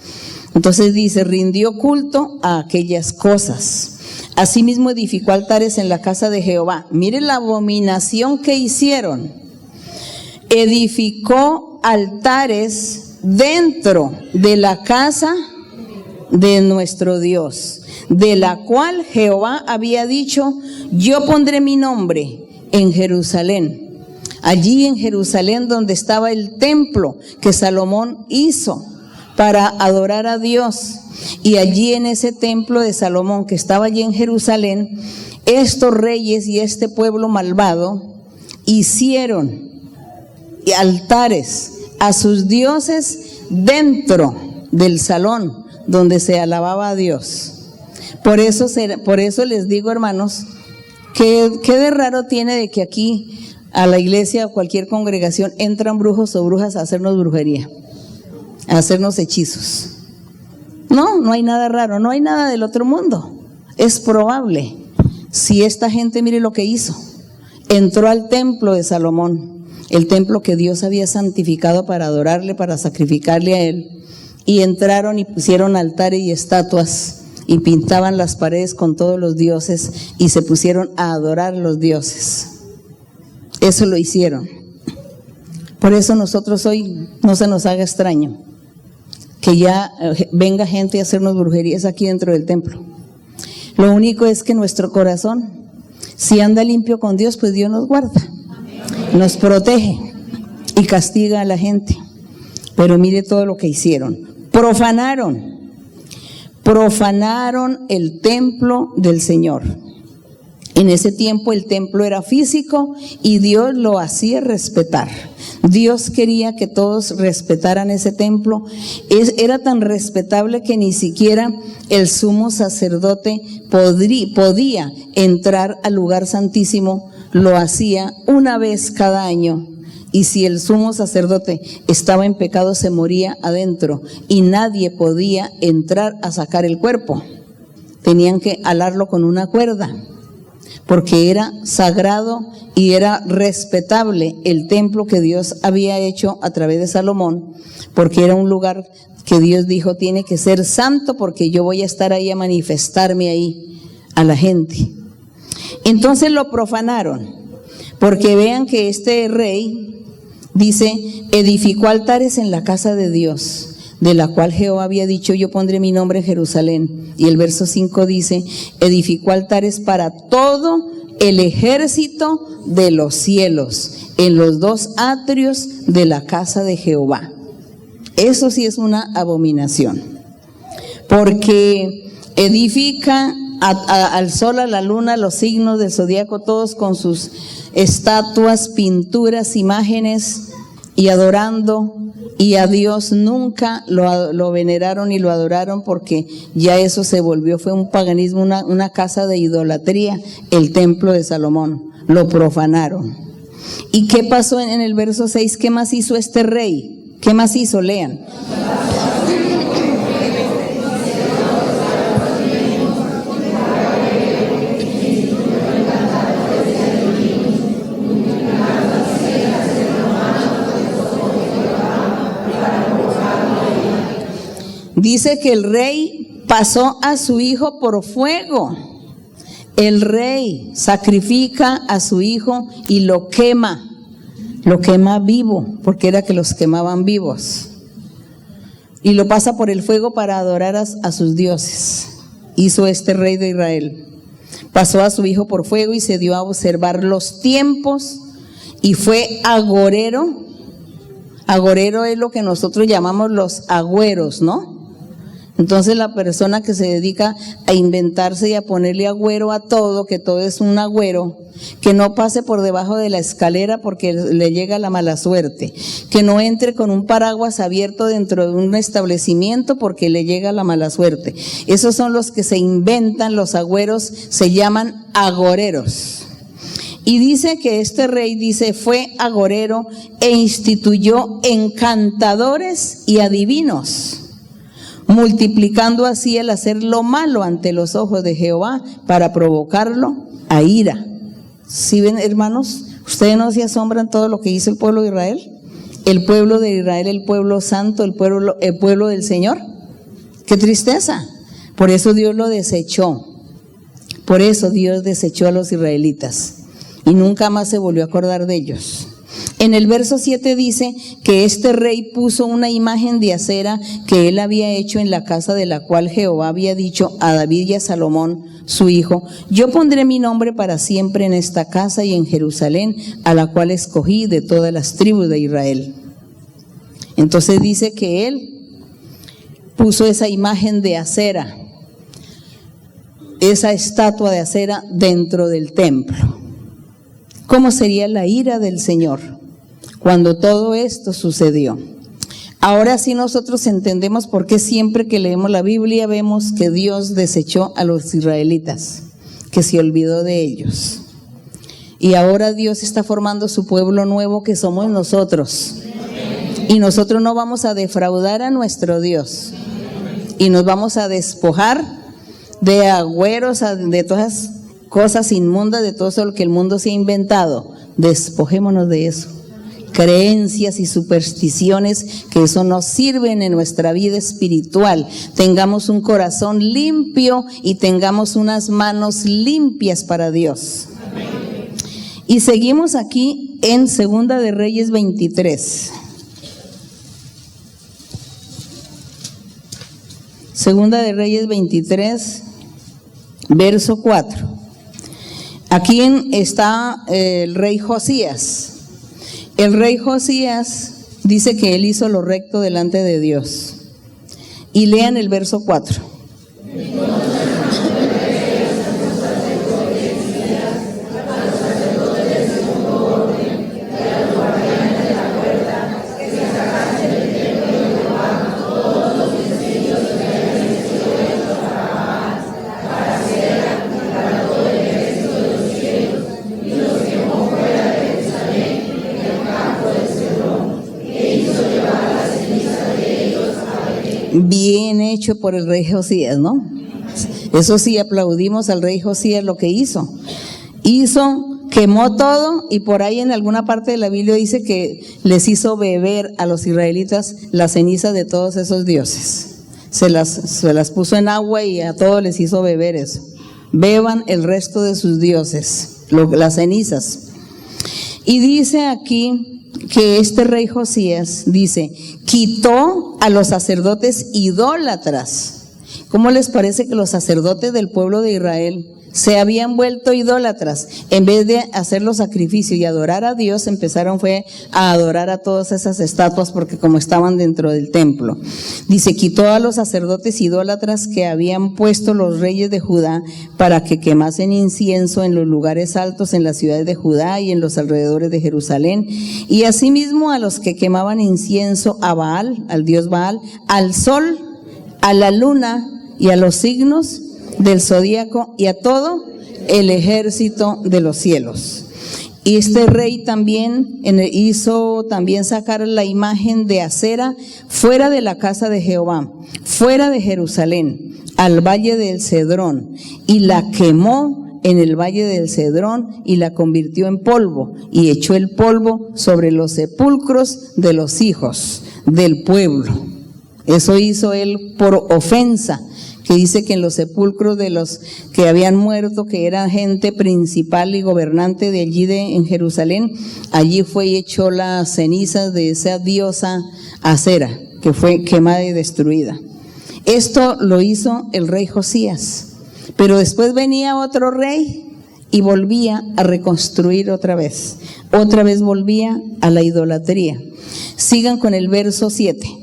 Entonces dice, rindió culto a aquellas cosas. Asimismo edificó altares en la casa de Jehová. Mire la abominación que hicieron. Edificó altares dentro de la casa de nuestro Dios, de la cual Jehová había dicho, yo pondré mi nombre en Jerusalén. Allí en Jerusalén donde estaba el templo que Salomón hizo para adorar a Dios. Y allí en ese templo de Salomón que estaba allí en Jerusalén, estos reyes y este pueblo malvado hicieron altares a sus dioses dentro del salón donde se alababa a Dios. Por eso les digo, hermanos, que qué de raro tiene de que aquí a la iglesia o cualquier congregación entran brujos o brujas a hacernos brujería, a hacernos hechizos. No hay nada raro, no hay nada del otro mundo. Es probable. Si esta gente, mire lo que hizo. Entró al templo de Salomón, el templo que Dios había santificado para adorarle, para sacrificarle a él. Y entraron y pusieron altares y estatuas y pintaban las paredes con todos los dioses y se pusieron a adorar a los dioses. Eso lo hicieron. Por eso nosotros hoy no se nos haga extraño que ya venga gente a hacernos brujerías aquí dentro del templo. Lo único es que nuestro corazón, si anda limpio con Dios, pues Dios nos guarda, nos protege y castiga a la gente. Pero mire todo lo que hicieron. Profanaron el templo del Señor. En ese tiempo el templo era físico y Dios lo hacía respetar. Dios quería que todos respetaran ese templo. Era tan respetable que ni siquiera el sumo sacerdote podía entrar al lugar santísimo. Lo hacía una vez cada año. Y si el sumo sacerdote estaba en pecado, se moría adentro y nadie podía entrar a sacar el cuerpo. Tenían que alarlo con una cuerda, porque era sagrado y era respetable el templo que Dios había hecho a través de Salomón, porque era un lugar que Dios dijo tiene que ser santo, porque yo voy a estar ahí a manifestarme ahí a la gente. Entonces lo profanaron, porque vean que este rey dice, edificó altares en la casa de Dios, de la cual Jehová había dicho, yo pondré mi nombre en Jerusalén. Y el verso 5 dice, edificó altares para todo el ejército de los cielos, en los dos atrios de la casa de Jehová. Eso sí es una abominación, porque edifica al sol, a la luna, los signos del zodiaco, todos con sus estatuas, pinturas, imágenes, y adorando, y a Dios nunca lo veneraron y lo adoraron, porque ya eso se volvió, fue un paganismo, una casa de idolatría, el templo de Salomón, lo profanaron. ¿Y qué pasó en el verso 6? ¿Qué más hizo este rey? ¿Qué más hizo? Lean. Dice que el rey pasó a su hijo por fuego. El rey sacrifica a su hijo y lo quema vivo, porque era que los quemaban vivos. Y lo pasa por el fuego para adorar a sus dioses. Hizo este rey de Israel. Pasó a su hijo por fuego y se dio a observar los tiempos y fue agorero. Agorero es lo que nosotros llamamos los agüeros, ¿no? Entonces la persona que se dedica a inventarse y a ponerle agüero a todo, que todo es un agüero, que no pase por debajo de la escalera porque le llega la mala suerte, que no entre con un paraguas abierto dentro de un establecimiento porque le llega la mala suerte. Esos son los que se inventan, los agüeros se llaman agoreros. Y dice que este rey, fue agorero e instituyó encantadores y adivinos, multiplicando así el hacer lo malo ante los ojos de Jehová para provocarlo a ira. ¿Sí ven, hermanos? ¿Ustedes no se asombran todo lo que hizo el pueblo de Israel? El pueblo de Israel, el pueblo santo, el pueblo del Señor. ¡Qué tristeza! Por eso Dios lo desechó. Por eso Dios desechó a los israelitas y nunca más se volvió a acordar de ellos. En el verso 7 dice que este rey puso una imagen de acera que él había hecho en la casa de la cual Jehová había dicho a David y a Salomón, su hijo: yo pondré mi nombre para siempre en esta casa y en Jerusalén, a la cual escogí de todas las tribus de Israel. Entonces dice que él puso esa imagen de acera, esa estatua de acera dentro del templo. ¿Cómo sería la ira del Señor cuando todo esto sucedió? Ahora sí nosotros entendemos por qué siempre que leemos la Biblia vemos que Dios desechó a los israelitas, que se olvidó de ellos. Y ahora Dios está formando su pueblo nuevo, que somos nosotros. Y nosotros no vamos a defraudar a nuestro Dios. Y nos vamos a despojar de agüeros, de todas cosas inmundas, de todo eso que el mundo se ha inventado. Despojémonos de eso. Creencias y supersticiones que eso nos sirven en nuestra vida espiritual. Tengamos un corazón limpio y tengamos unas manos limpias para Dios. Amén. Y seguimos aquí en Segunda de Reyes 23. Segunda de Reyes 23, verso 4. Aquí está el rey Josías. El rey Josías dice que él hizo lo recto delante de Dios. Y lean el verso 4. Bien hecho por el rey Josías, ¿no? Eso sí, aplaudimos al rey Josías lo que hizo. Quemó todo, y por ahí en alguna parte de la Biblia dice que les hizo beber a los israelitas las cenizas de todos esos dioses. Se las puso en agua y a todos les hizo beber eso. Beban el resto de sus dioses, las cenizas. Y dice aquí que este rey Josías, quitó a los sacerdotes idólatras. ¿Cómo les parece que los sacerdotes del pueblo de Israel se habían vuelto idólatras? En vez de hacer los sacrificios y adorar a Dios, empezaron a adorar a todas esas estatuas, porque como estaban dentro del templo. Quitó a los sacerdotes idólatras que habían puesto los reyes de Judá para que quemasen incienso en los lugares altos en las ciudades de Judá y en los alrededores de Jerusalén, y asimismo a los que quemaban incienso a Baal, al dios Baal, al sol, a la luna y a los signos del zodíaco y a todo el ejército de los cielos. Y este rey también hizo sacar la imagen de acera fuera de la casa de Jehová, fuera de Jerusalén, al valle del Cedrón, y la quemó en el valle del Cedrón y la convirtió en polvo, y echó el polvo sobre los sepulcros de los hijos del pueblo. Eso hizo él por ofensa, que dice que en los sepulcros de los que habían muerto, que eran gente principal y gobernante de allí en Jerusalén, allí fue y echó las cenizas de esa diosa Acera, que fue quemada y destruida. Esto lo hizo el rey Josías, pero después venía otro rey y volvía a reconstruir otra vez volvía a la idolatría. Sigan con el verso 7.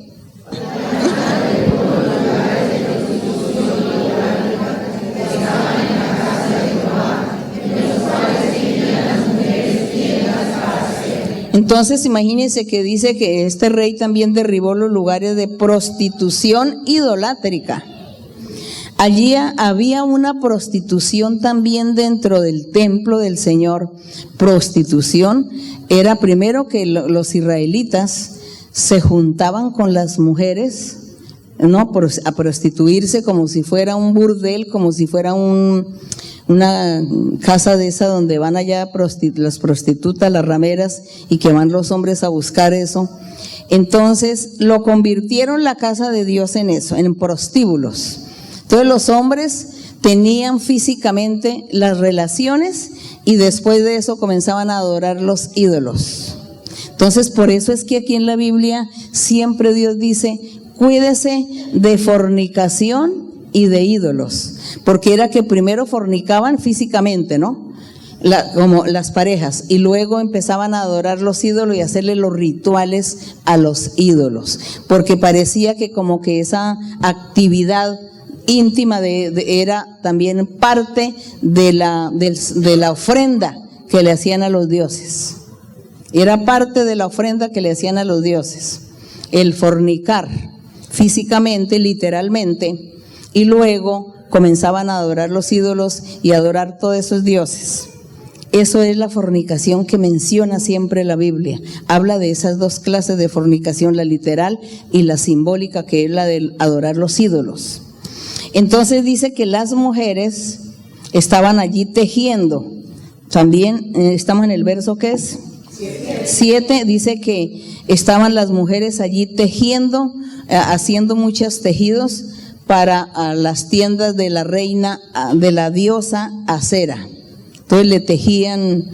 Entonces imagínense que dice que este rey también derribó los lugares de prostitución idolátrica. Allí había una prostitución también dentro del templo del Señor. Prostitución era primero que los israelitas se juntaban con las mujeres, ¿no?, a prostituirse como si fuera un burdel, como si fuera una casa de esa donde van allá las prostitutas, las rameras, y que van los hombres a buscar eso. Entonces lo convirtieron la casa de Dios en eso, en prostíbulos. Entonces los hombres tenían físicamente las relaciones y después de eso comenzaban a adorar los ídolos. Entonces por eso es que aquí en la Biblia siempre Dios dice: cuídese de fornicación y de ídolos, porque era que primero fornicaban físicamente, ¿no?, como las parejas, y luego empezaban a adorar los ídolos y hacerle los rituales a los ídolos, porque parecía que como que esa actividad íntima era también parte de la ofrenda que le hacían a los dioses. Era parte de la ofrenda que le hacían a los dioses, el fornicar físicamente, literalmente, y luego comenzaban a adorar los ídolos y a adorar todos esos dioses. Eso es la fornicación que menciona siempre la Biblia. Habla de esas dos clases de fornicación, la literal y la simbólica, que es la de adorar los ídolos. Entonces dice que las mujeres estaban allí tejiendo. También estamos en el verso, ¿qué es? 7. Dice que estaban las mujeres allí tejiendo, haciendo muchos tejidos para las tiendas de la reina, de la diosa Acera. Entonces le tejían,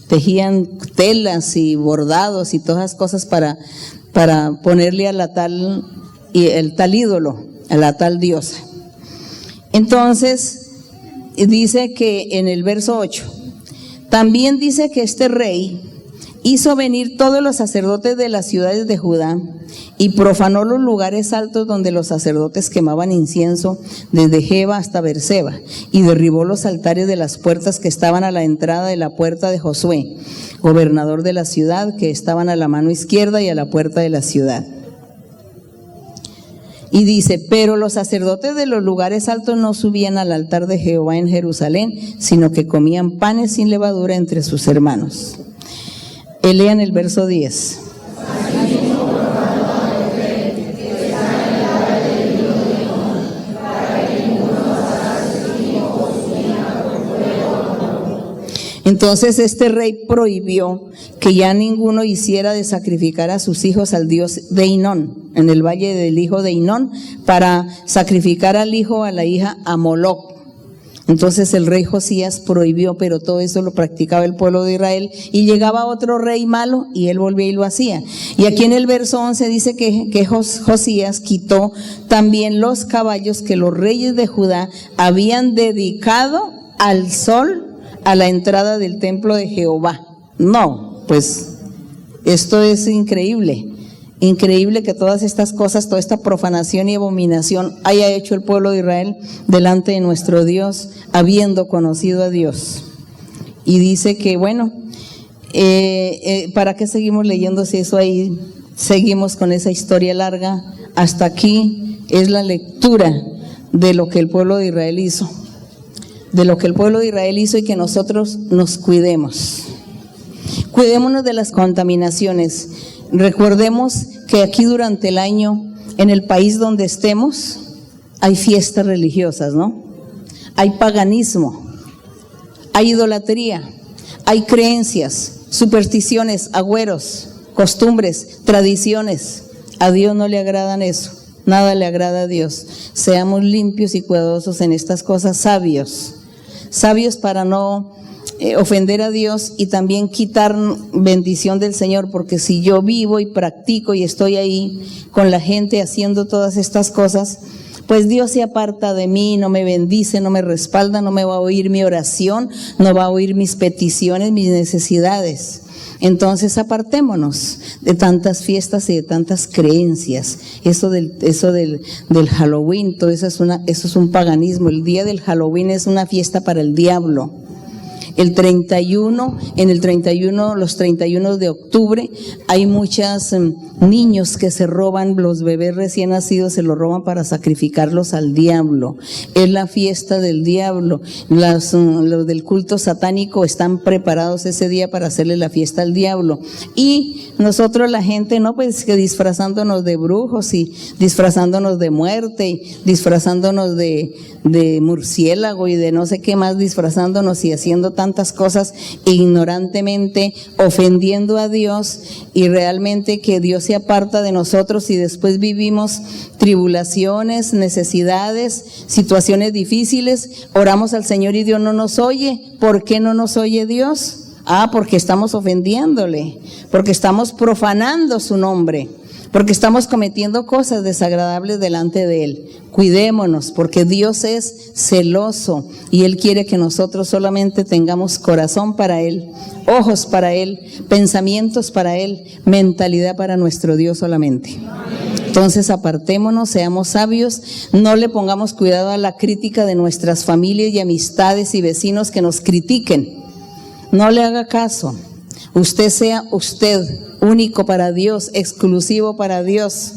tejían telas y bordados y todas esas cosas para ponerle a el tal ídolo, a la tal diosa. Entonces dice que en el verso 8, también dice que este rey hizo venir todos los sacerdotes de las ciudades de Judá y profanó los lugares altos donde los sacerdotes quemaban incienso, desde Jeba hasta Berseba, y derribó los altares de las puertas que estaban a la entrada de la puerta de Josué, gobernador de la ciudad, que estaban a la mano izquierda y a la puerta de la ciudad. Y dice: pero los sacerdotes de los lugares altos no subían al altar de Jehová en Jerusalén, sino que comían panes sin levadura entre sus hermanos. Lean el verso 10. Entonces este rey prohibió que ya ninguno hiciera de sacrificar a sus hijos al dios de Hinón, en el valle del hijo de Hinón, para sacrificar al hijo o a la hija a Moloc. Entonces el rey Josías prohibió, pero todo eso lo practicaba el pueblo de Israel, y llegaba otro rey malo y él volvía y lo hacía. Y aquí en el verso 11 dice que Josías quitó también los caballos que los reyes de Judá habían dedicado al sol a la entrada del templo de Jehová. No, pues esto es increíble. Increíble que todas estas cosas, toda esta profanación y abominación haya hecho el pueblo de Israel delante de nuestro Dios, habiendo conocido a Dios. Y dice que bueno, ¿para qué seguimos leyendo si eso ahí seguimos con esa historia larga? Hasta aquí es la lectura de lo que el pueblo de Israel hizo. De lo que el pueblo de Israel hizo, y que nosotros nos cuidemos. Cuidémonos de las contaminaciones. Recordemos que aquí durante el año, en el país donde estemos, hay fiestas religiosas, ¿no? Hay paganismo, hay idolatría, hay creencias, supersticiones, agüeros, costumbres, tradiciones, A Dios no le agradan eso, nada le agrada a Dios. Seamos limpios y cuidadosos en estas cosas, sabios para no ofender a Dios y también quitar bendición del Señor, porque si yo vivo y practico y estoy ahí con la gente haciendo todas estas cosas, pues Dios se aparta de mí, no me bendice, no me respalda, no me va a oír mi oración, no va a oír mis peticiones, mis necesidades. Entonces apartémonos de tantas fiestas y de tantas creencias. Eso del Halloween, todo eso es un paganismo. El día del Halloween es una fiesta para el diablo. Los 31 de octubre, hay muchos niños que se roban, los bebés recién nacidos se los roban para sacrificarlos al diablo. Es la fiesta del diablo. Los del culto satánico están preparados ese día para hacerle la fiesta al diablo. Y nosotros, la gente, no, pues que disfrazándonos de brujos y disfrazándonos de muerte y disfrazándonos de murciélago y de no sé qué más, disfrazándonos y haciendo tantas cosas ignorantemente, ofendiendo a Dios, y realmente que Dios se aparta de nosotros y después vivimos tribulaciones, necesidades, situaciones difíciles, oramos al Señor y Dios no nos oye. ¿Por qué no nos oye Dios? Porque estamos ofendiéndole, porque estamos profanando su nombre, porque estamos cometiendo cosas desagradables delante de Él. Cuidémonos, porque Dios es celoso y Él quiere que nosotros solamente tengamos corazón para Él, ojos para Él, pensamientos para Él, mentalidad para nuestro Dios solamente. Entonces apartémonos, seamos sabios, no le pongamos cuidado a la crítica de nuestras familias y amistades y vecinos que nos critiquen. No le haga caso. Usted sea usted, único para Dios, exclusivo para Dios.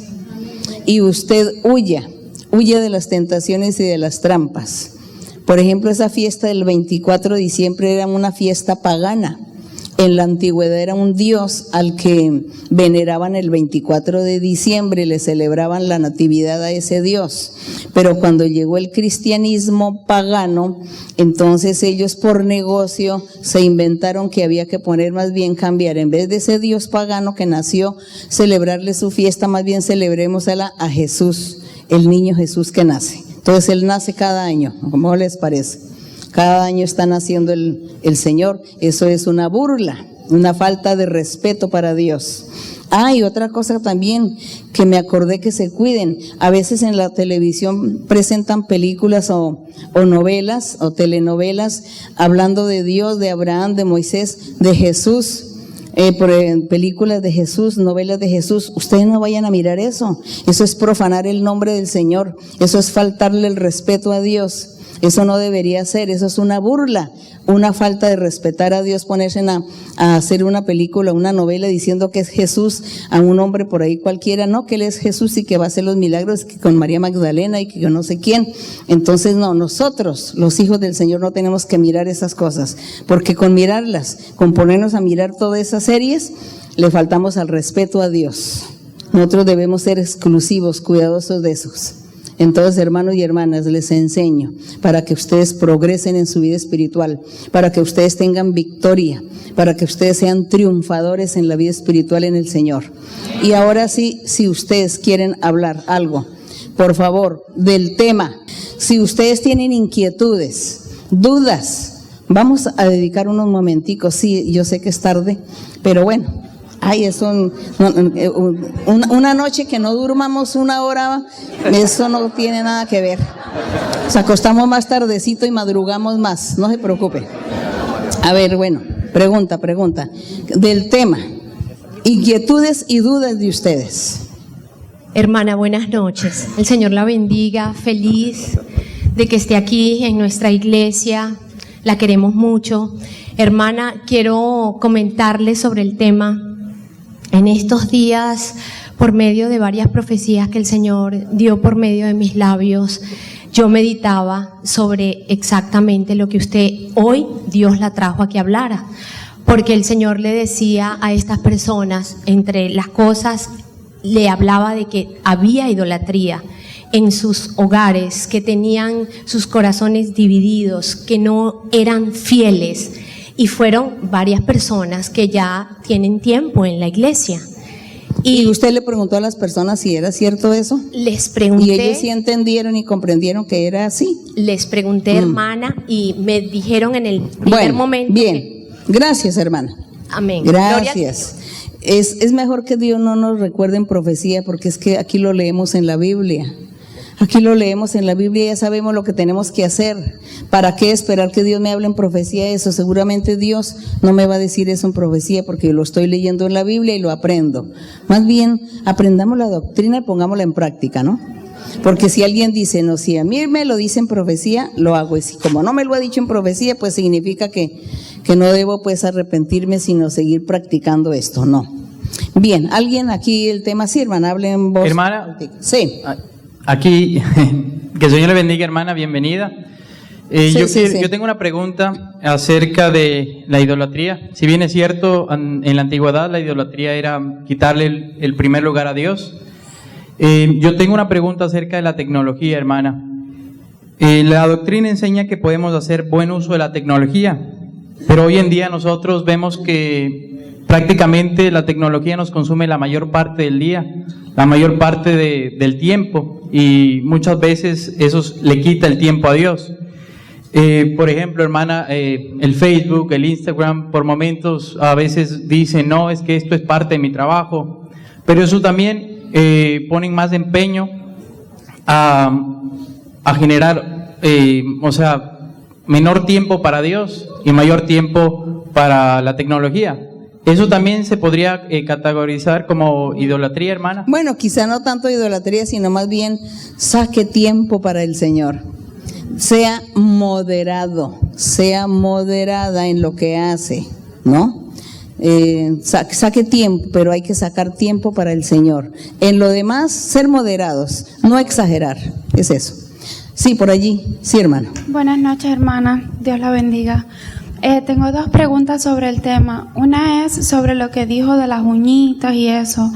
Y usted huya de las tentaciones y de las trampas. Por ejemplo, esa fiesta del 24 de diciembre era una fiesta pagana. En la antigüedad era un dios al que veneraban el 24 de diciembre, le celebraban la natividad a ese dios. Pero cuando llegó el cristianismo pagano, entonces ellos por negocio se inventaron que había que cambiar, en vez de ese dios pagano que nació, celebrarle su fiesta, más bien celebremosla a Jesús, el niño Jesús que nace. Entonces Él nace cada año, ¿cómo les parece? Cada año está naciendo el Señor. Eso es una burla, una falta de respeto para Dios. Y otra cosa también que me acordé, que se cuiden. A veces en la televisión presentan películas o novelas o telenovelas hablando de Dios, de Abraham, de Moisés, de Jesús. Películas de Jesús, novelas de Jesús. Ustedes no vayan a mirar eso. Eso es profanar el nombre del Señor. Eso es faltarle el respeto a Dios. Eso no debería ser, eso es una burla, una falta de respetar a Dios, ponerse a hacer una película, una novela diciendo que es Jesús a un hombre por ahí cualquiera. No, que Él es Jesús y que va a hacer los milagros, que con María Magdalena y que yo no sé quién. Entonces no, nosotros, los hijos del Señor, no tenemos que mirar esas cosas, porque con mirarlas, con ponernos a mirar todas esas series, le faltamos al respeto a Dios. Nosotros debemos ser exclusivos, cuidadosos de esos. Entonces, hermanos y hermanas, les enseño para que ustedes progresen en su vida espiritual, para que ustedes tengan victoria, para que ustedes sean triunfadores en la vida espiritual en el Señor. Y ahora sí, si ustedes quieren hablar algo, por favor, del tema, si ustedes tienen inquietudes, dudas, vamos a dedicar unos momenticos. Sí, yo sé que es tarde, pero bueno. Una noche que no durmamos una hora, eso no tiene nada que ver. Nos acostamos más tardecito y madrugamos más, no se preocupe. A ver, bueno, pregunta del tema, inquietudes y dudas de ustedes. Hermana, buenas noches. El Señor la bendiga, feliz de que esté aquí en nuestra iglesia, la queremos mucho. Hermana, quiero comentarle sobre el tema. En estos días, por medio de varias profecías que el Señor dio por medio de mis labios, yo meditaba sobre exactamente lo que usted hoy, Dios la trajo a que hablara. Porque el Señor le decía a estas personas, entre las cosas, le hablaba de que había idolatría en sus hogares, que tenían sus corazones divididos, que no eran fieles. Y fueron varias personas que ya tienen tiempo en la iglesia. ¿Y usted le preguntó a las personas si era cierto eso? Les pregunté. ¿Y ellos sí entendieron y comprendieron que era así? Les pregunté, hermana, y me dijeron en el primer momento. Bien, gracias, hermana. Amén. Gracias. Es mejor que Dios no nos recuerde en profecía, porque es que aquí lo leemos en la Biblia. Aquí lo leemos en la Biblia, ya sabemos lo que tenemos que hacer. ¿Para qué esperar que Dios me hable en profecía eso? Seguramente Dios no me va a decir eso en profecía porque yo lo estoy leyendo en la Biblia y lo aprendo. Más bien, aprendamos la doctrina y pongámosla en práctica, ¿no? Porque si alguien dice, no, si a mí me lo dice en profecía, lo hago. Y si como no me lo ha dicho en profecía, pues significa que no debo pues arrepentirme, sino seguir practicando esto, no. Bien, ¿alguien aquí el tema? Sí, hermana, hable en voz. Hermana, sí. Aquí, que el Señor le bendiga, hermana, bienvenida. Yo tengo una pregunta acerca de la idolatría. Si bien es cierto, en la antigüedad la idolatría era quitarle el primer lugar a Dios. Yo tengo una pregunta acerca de la tecnología, hermana. La doctrina enseña que podemos hacer buen uso de la tecnología, pero hoy en día nosotros vemos que prácticamente la tecnología nos consume la mayor parte del día, la mayor parte del tiempo, y muchas veces eso le quita el tiempo a Dios. Por ejemplo, hermana, el Facebook, el Instagram, por momentos a veces dicen, no, es que esto es parte de mi trabajo, pero eso también ponen más empeño a generar, menor tiempo para Dios y mayor tiempo para la tecnología. ¿Eso también se podría categorizar como idolatría, hermana? Bueno, quizá no tanto idolatría, sino más bien saque tiempo para el Señor. Sea moderado, sea moderada en lo que hace, ¿no? Saque tiempo, pero hay que sacar tiempo para el Señor. En lo demás, ser moderados, no exagerar, es eso. Sí, por allí, sí, hermano. Buenas noches, hermana, Dios la bendiga. Tengo dos preguntas sobre el tema. Una es sobre lo que dijo de las uñitas y eso.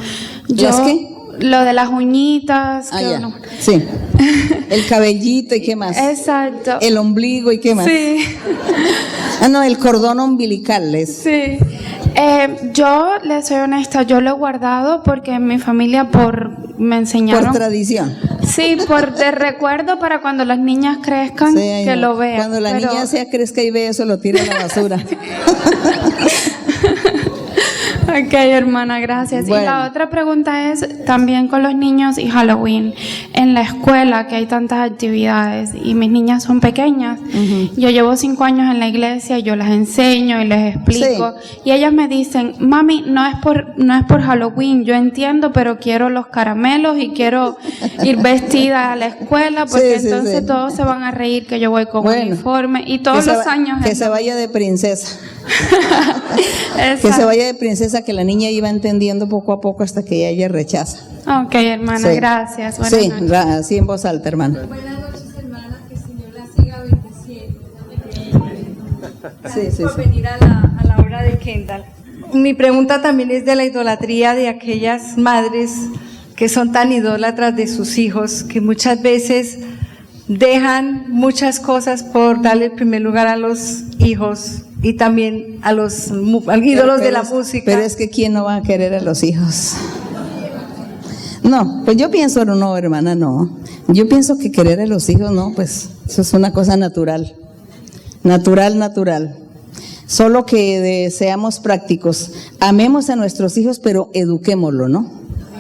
¿Las qué? Lo de las uñitas. Ya. No. Sí. El cabellito y qué más. Exacto. El ombligo y qué más. Sí. No, el cordón umbilical. Sí. Yo le soy honesta, yo lo he guardado porque en mi familia me enseñaron. Por tradición. Sí, de recuerdo para cuando las niñas crezcan, sí, que lo vean. Cuando la niña crezca y ve eso, lo tira a la basura. Ok, hermana, gracias. Bueno. Y la otra pregunta es también con los niños y Halloween. En la escuela, que hay tantas actividades y mis niñas son pequeñas, yo llevo 5 años en la iglesia, yo las enseño y les explico. Sí. Y ellas me dicen, mami, no es por Halloween, yo entiendo, pero quiero los caramelos y quiero ir vestida a la escuela, porque entonces todos se van a reír que yo voy con uniforme y todos los años. Que se vaya de princesa. Que se vaya de princesa, que la niña iba entendiendo poco a poco hasta que ella rechaza. Ok, hermana, gracias. Buenas noches. Así en voz alta, hermana. Buenas noches, hermana, que el Señor la siga bendiciendo. Gracias por venir a la hora de Kendall. Mi pregunta también es de la idolatría de aquellas madres que son tan idólatras de sus hijos, que muchas veces dejan muchas cosas por darle el primer lugar a los hijos y también a los ídolos de la música. Pero es que ¿quién no va a querer a los hijos? No, pues yo pienso, no, hermana, no. Yo pienso que querer a los hijos, no, pues eso es una cosa natural. Natural. Solo que seamos prácticos. Amemos a nuestros hijos, pero eduquémoslo, ¿no?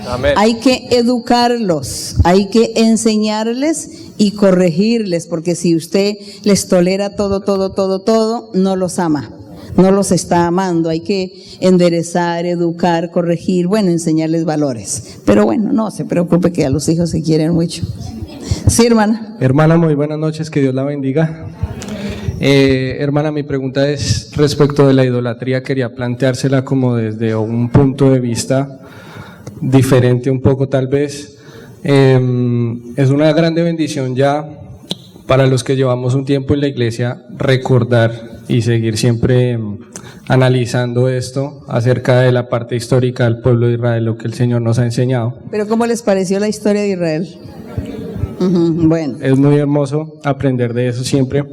Amén. Hay que educarlos, hay que enseñarles y corregirles, porque si usted les tolera todo, no los ama, no los está amando. Hay que enderezar, educar, corregir, enseñarles valores. Pero no se preocupe, que a los hijos se quieren mucho. Sí, hermana. Hermana, muy buenas noches, que Dios la bendiga. Hermana, mi pregunta es respecto de la idolatría. Quería planteársela como desde un punto de vista diferente un poco, tal vez. Es una grande bendición ya para los que llevamos un tiempo en la iglesia recordar y seguir siempre analizando esto acerca de la parte histórica del pueblo de Israel, lo que el Señor nos ha enseñado. ¿Pero cómo les pareció la historia de Israel? Bueno. Es muy hermoso aprender de eso siempre.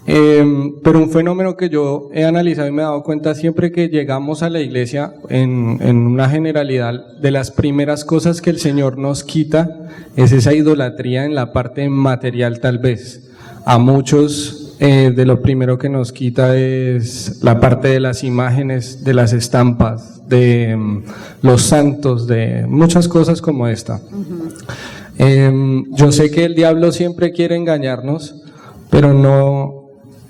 Pero un fenómeno que yo he analizado y me he dado cuenta siempre que llegamos a la iglesia, en una generalidad, de las primeras cosas que el Señor nos quita es esa idolatría en la parte material tal vez. A muchos de lo primero que nos quita es la parte de las imágenes, de las estampas, de los santos, de muchas cosas como esta. Yo sé que el diablo siempre quiere engañarnos, pero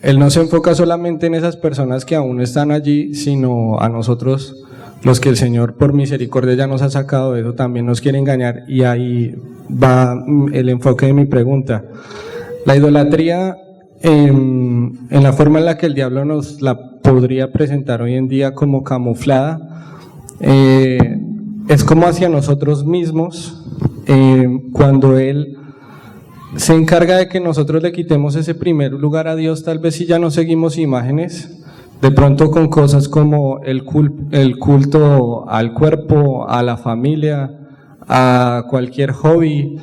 él no se enfoca solamente en esas personas que aún están allí, sino a nosotros, los que el Señor por misericordia ya nos ha sacado de eso, también nos quiere engañar, y ahí va el enfoque de mi pregunta. La idolatría, en la forma en la que el diablo nos la podría presentar hoy en día como camuflada, es como hacia nosotros mismos, cuando él se encarga de que nosotros le quitemos ese primer lugar a Dios, tal vez si ya no seguimos imágenes, de pronto con cosas como el culto al cuerpo, a la familia, a cualquier hobby,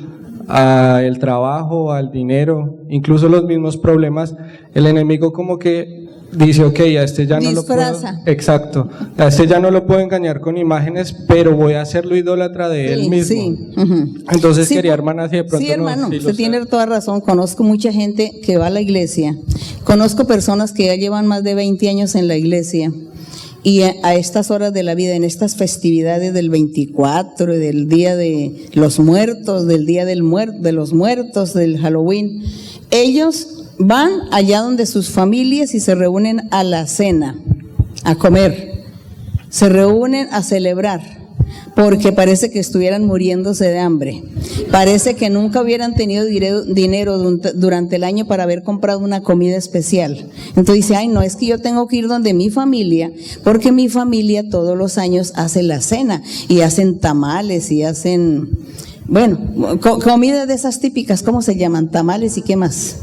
al trabajo, al dinero, incluso los mismos problemas, el enemigo como que dice, ok, a este ya no disfraza. lo puedo, exacto, a este ya no lo puedo engañar con imágenes, pero voy a hacerlo idólatra de él mismo. Sí. Entonces Sí, quería, hermana, si de pronto sí, hermano, si usted tiene toda razón. Conozco mucha gente que va a la iglesia, conozco personas que ya llevan más de 20 años en la iglesia, y a estas horas de la vida, en estas festividades del 24, del Día de los Muertos, del Día de los Muertos, del Halloween, ellos van allá donde sus familias y se reúnen a la cena, a comer, se reúnen a celebrar, porque parece que estuvieran muriéndose de hambre, parece que nunca hubieran tenido dinero durante el año para haber comprado una comida especial. Entonces dice, ay no, es que yo tengo que ir donde mi familia, porque mi familia todos los años hace la cena, y hacen tamales, y hacen, bueno, comidas de esas típicas, ¿cómo se llaman? Tamales y qué más.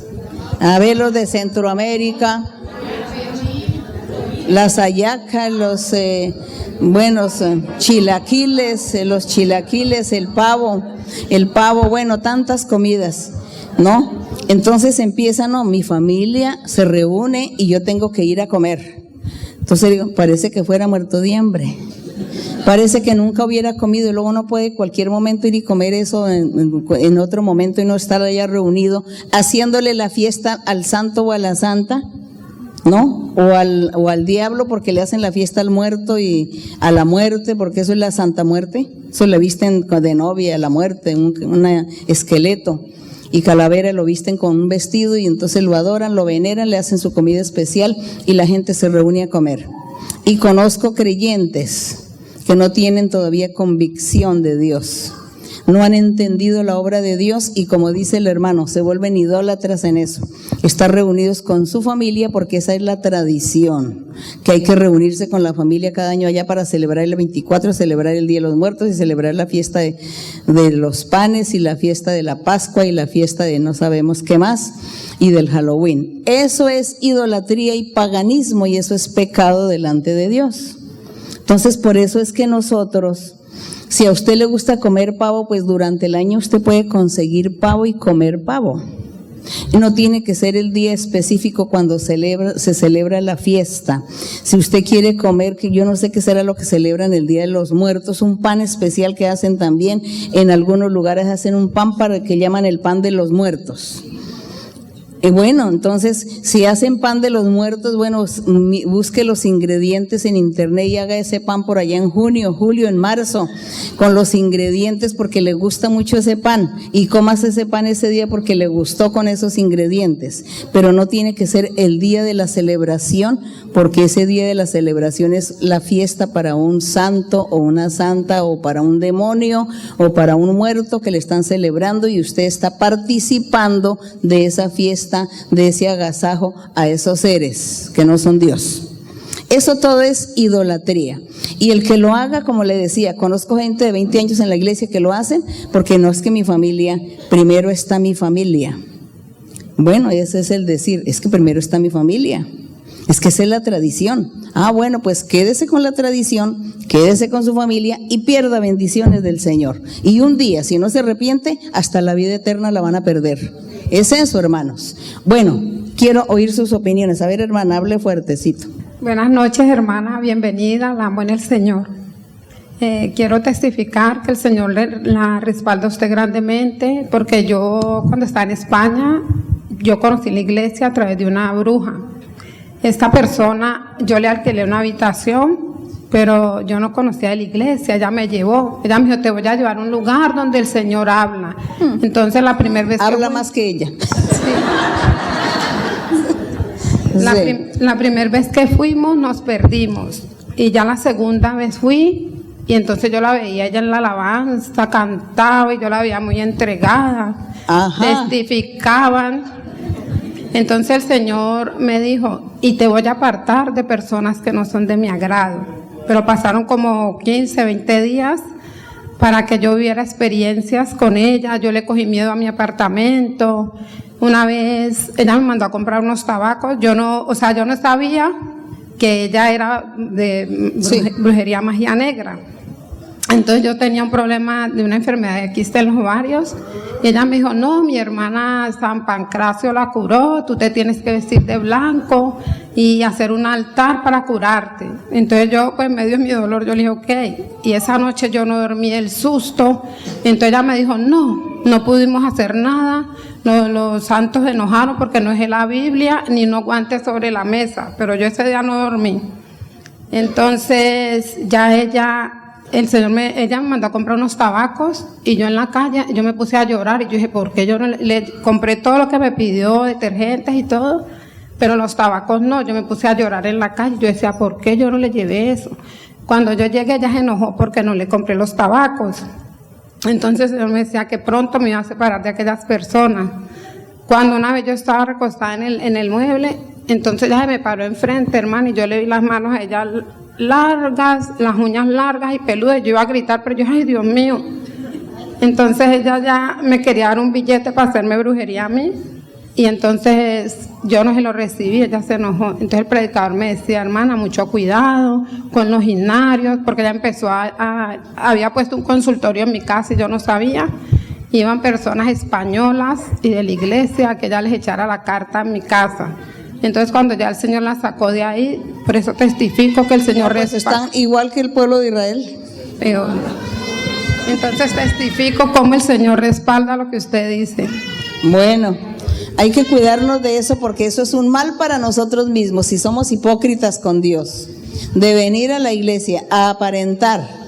A ver, los de Centroamérica, las hallacas, los chilaquiles, los chilaquiles, el pavo, bueno, tantas comidas, ¿no? Entonces empieza, no, mi familia se reúne y yo tengo que ir a comer. Entonces digo, parece que fuera muerto de hambre, parece que nunca hubiera comido, y luego no puede cualquier momento ir y comer eso en otro momento y no estar allá reunido haciéndole la fiesta al santo o a la santa, ¿no? O al diablo, porque le hacen la fiesta al muerto y a la muerte, porque eso es la Santa Muerte, eso le visten de novia a la muerte, un esqueleto, y calavera lo visten con un vestido, y entonces lo adoran, lo veneran, le hacen su comida especial y la gente se reúne a comer. Y conozco creyentes que no tienen todavía convicción de Dios, no han entendido la obra de Dios, y como dice el hermano, se vuelven idólatras en eso, estar reunidos con su familia, porque esa es la tradición, que hay que reunirse con la familia cada año allá para celebrar el 24, celebrar el Día de los Muertos, y celebrar la fiesta de los panes, y la fiesta de la Pascua, y la fiesta de no sabemos qué más, y del Halloween. Eso es idolatría y paganismo, y eso es pecado delante de Dios. Entonces, por eso es que nosotros, si a usted le gusta comer pavo, pues durante el año usted puede conseguir pavo y comer pavo. Y no tiene que ser el día específico cuando se celebra la fiesta. Si usted quiere comer, que yo no sé qué será lo que celebran el Día de los Muertos, un pan especial que hacen también, en algunos lugares hacen un pan que llaman el pan de los muertos. Y bueno, entonces, si hacen pan de los muertos, bueno, busque los ingredientes en internet y haga ese pan por allá en junio, julio, en marzo, con los ingredientes, porque le gusta mucho ese pan, y comas ese pan ese día porque le gustó con esos ingredientes, pero no tiene que ser el día de la celebración, porque ese día de la celebración es la fiesta para un santo o una santa, o para un demonio, o para un muerto que le están celebrando, y usted está participando de esa fiesta, de ese agasajo a esos seres que no son Dios. Eso todo es idolatría. Y el que lo haga, como le decía, conozco gente de 20 años en la iglesia que lo hacen, porque no es que mi familia, primero está mi familia. Bueno, ese es el decir, es que primero está mi familia, es que esa es la tradición. Ah, bueno, pues quédese con la tradición, quédese con su familia y pierda bendiciones del Señor. Y un día, si no se arrepiente, hasta la vida eterna la van a perder. Es eso, hermanos. Bueno, quiero oír sus opiniones. A ver, hermana, hable fuertecito. Buenas noches, hermana, bienvenida, la amo en el Señor. Quiero testificar que el Señor la respalda a usted grandemente, porque yo cuando estaba en España, yo conocí la iglesia a través de una bruja. Esta persona, yo le alquilé una habitación, pero yo no conocía de la iglesia, ella me llevó, ella me dijo, te voy a llevar a un lugar donde el Señor habla. Entonces la primera vez habla más que ella. Sí. La primera vez que fuimos nos perdimos, y ya la segunda vez fui, y entonces yo la veía ella en la alabanza, cantaba, y yo la veía muy entregada. Ajá. Testificaban. Entonces el Señor me dijo, y te voy a apartar de personas que no son de mi agrado. Pero pasaron como 15, 20 días para que yo viera experiencias con ella. Yo le cogí miedo a mi apartamento. Una vez ella me mandó a comprar unos tabacos. Yo no sabía que ella era de brujería magia negra. Entonces yo tenía un problema de una enfermedad de quiste en los ovarios, y ella me dijo, no, mi hermana San Pancracio la curó, tú te tienes que vestir de blanco y hacer un altar para curarte. Entonces yo, pues en medio de mi dolor, yo le dije, ok, y esa noche yo no dormí el susto. Entonces ella me dijo, no pudimos hacer nada, los santos se enojaron porque no es la Biblia, ni no guantes sobre la mesa, pero yo ese día no dormí. Entonces ya ella me mandó a comprar unos tabacos, y yo en la calle, yo me puse a llorar, y yo dije, ¿por qué yo no le compré todo lo que me pidió, detergentes y todo, pero los tabacos no? Yo me puse a llorar en la calle, yo decía, ¿por qué yo no le llevé eso? Cuando yo llegué, ella se enojó porque no le compré los tabacos. Entonces él me decía que pronto me iba a separar de aquellas personas. Cuando una vez yo estaba recostada en el mueble, entonces ella se me paró enfrente, hermano, y yo le vi las manos a ella largas, las uñas largas y peludas. Yo iba a gritar, pero yo, ay, Dios mío. Entonces ella ya me quería dar un billete para hacerme brujería a mí, y entonces yo no se lo recibí, ella se enojó. Entonces el predicador me decía, hermana, mucho cuidado con los gimnarios, porque ella empezó había puesto un consultorio en mi casa y yo no sabía. Iban personas españolas y de la iglesia que ella les echara la carta en mi casa. Entonces cuando ya el Señor la sacó de ahí, por eso testifico que el Señor pues están igual que el pueblo de Israel. Entonces testifico cómo el Señor respalda lo que usted dice. Bueno, hay que cuidarnos de eso, porque eso es un mal para nosotros mismos si somos hipócritas con Dios, de venir a la iglesia a aparentar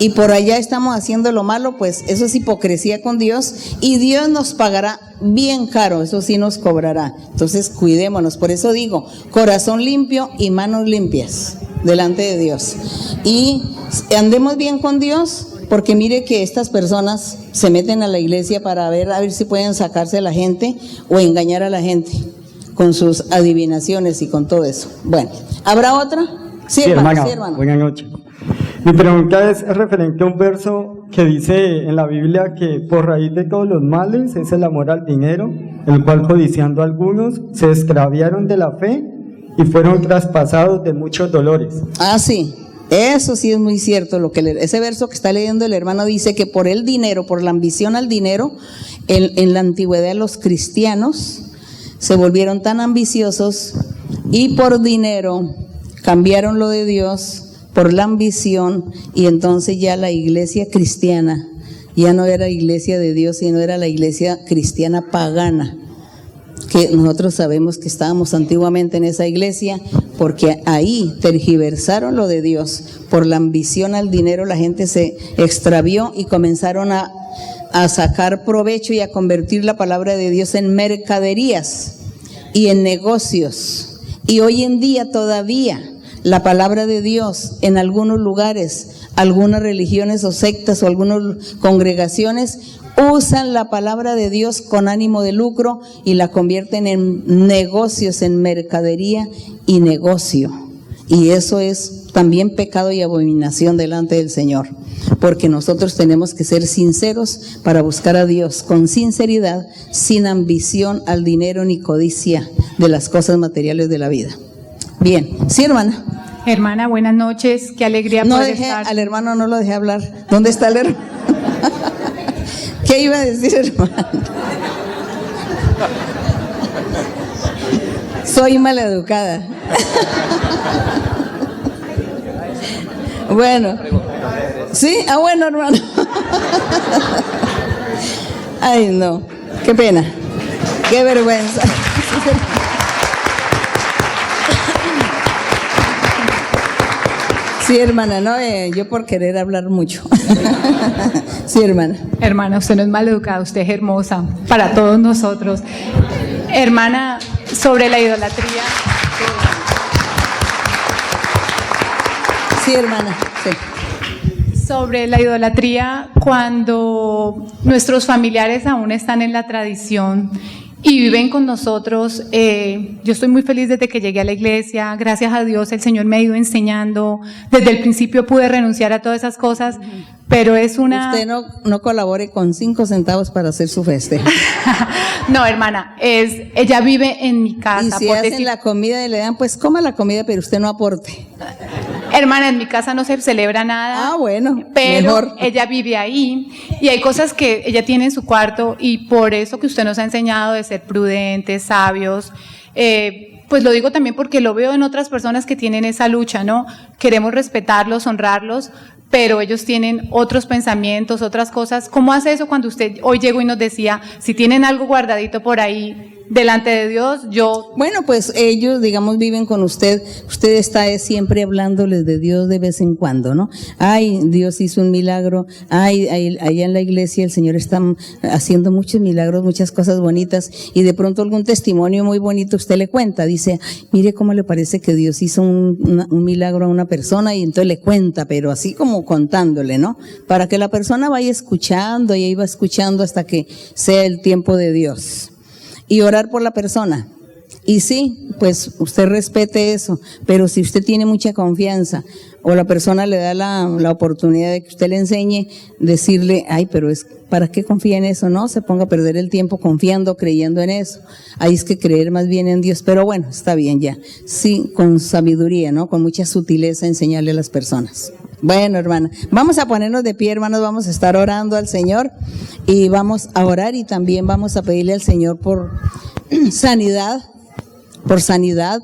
y por allá estamos haciendo lo malo. Pues eso es hipocresía con Dios, y Dios nos pagará bien caro, eso sí nos cobrará. Entonces cuidémonos. Por eso digo, corazón limpio y manos limpias delante de Dios, y andemos bien con Dios, porque mire que estas personas se meten a la iglesia para ver a ver si pueden sacarse a la gente o engañar a la gente con sus adivinaciones y con todo eso. Bueno, ¿habrá otra? Sí, hermano. Sí, hermano. Buenas noches. Mi pregunta es referente a un verso que dice en la Biblia que por raíz de todos los males es el amor al dinero, el cual codiciando algunos se extraviaron de la fe y fueron traspasados de muchos dolores. Ah, sí, eso sí es muy cierto. Ese verso que está leyendo el hermano dice que por el dinero, por la ambición al dinero, en la antigüedad los cristianos se volvieron tan ambiciosos y por dinero cambiaron lo de Dios por la ambición, y entonces ya la iglesia cristiana ya no era iglesia de Dios, sino era la iglesia cristiana pagana, que nosotros sabemos que estábamos antiguamente en esa iglesia, porque ahí tergiversaron lo de Dios. Por la ambición al dinero la gente se extravió y comenzaron a sacar provecho y a convertir la palabra de Dios en mercaderías y en negocios. Y hoy en día todavía la palabra de Dios en algunos lugares, algunas religiones o sectas o algunas congregaciones usan la palabra de Dios con ánimo de lucro y la convierten en negocios, en mercadería y negocio. Y eso es también pecado y abominación delante del Señor, porque nosotros tenemos que ser sinceros para buscar a Dios con sinceridad, sin ambición al dinero ni codicia de las cosas materiales de la vida. Bien, sí, hermana. Hermana, buenas noches, qué alegría poder estar. Al hermano no lo dejé hablar. ¿Dónde está el hermano? ¿Qué iba a decir, hermano? Soy maleducada. Bueno. ¿Sí? Bueno, hermano. Ay, no. Qué pena. Qué vergüenza. Sí, hermana, no, yo por querer hablar mucho. Sí, hermana. Hermana, usted no es maleducada, usted es hermosa para todos nosotros. Hermana, sobre la idolatría. Sí, hermana, sí. Sobre la idolatría, cuando nuestros familiares aún están en la tradición y viven con nosotros, yo estoy muy feliz desde que llegué a la iglesia, gracias a Dios el Señor me ha ido enseñando, desde el principio pude renunciar a todas esas cosas, pero es una... Usted no colabore con 5 centavos para hacer su festejo. No, hermana, ella vive en mi casa. Y si hacen la comida y le dan, pues coma la comida, pero usted no aporte. Hermana, en mi casa no se celebra nada. Ah, bueno, pero mejor. Ella vive ahí y hay cosas que ella tiene en su cuarto y por eso que usted nos ha enseñado de ser prudentes, sabios, pues lo digo también porque lo veo en otras personas que tienen esa lucha, ¿no? Queremos respetarlos, honrarlos, pero ellos tienen otros pensamientos, otras cosas. ¿Cómo hace eso cuando usted hoy llegó y nos decía, si tienen algo guardadito por ahí, delante de Dios, yo... Bueno, pues ellos, digamos, viven con usted está siempre hablándoles de Dios de vez en cuando, ¿no? Ay, Dios hizo un milagro, allá en la iglesia el Señor está haciendo muchos milagros, muchas cosas bonitas, y de pronto algún testimonio muy bonito usted le cuenta, dice, mire cómo le parece que Dios hizo un milagro a una persona, y entonces le cuenta, pero así como contándole, ¿no? Para que la persona vaya escuchando, y ahí va escuchando hasta que sea el tiempo de Dios. Y orar por la persona. Y sí, pues usted respete eso, pero si usted tiene mucha confianza o la persona le da la oportunidad de que usted le enseñe, decirle, ay, pero ¿para qué confía en eso? No, se ponga a perder el tiempo confiando, creyendo en eso. Ahí es que creer más bien en Dios, pero bueno, está bien ya. Sí, con sabiduría, ¿no? Con mucha sutileza enseñarle a las personas. Bueno, hermana, vamos a ponernos de pie, hermanos, vamos a estar orando al Señor y vamos a orar y también vamos a pedirle al Señor por sanidad,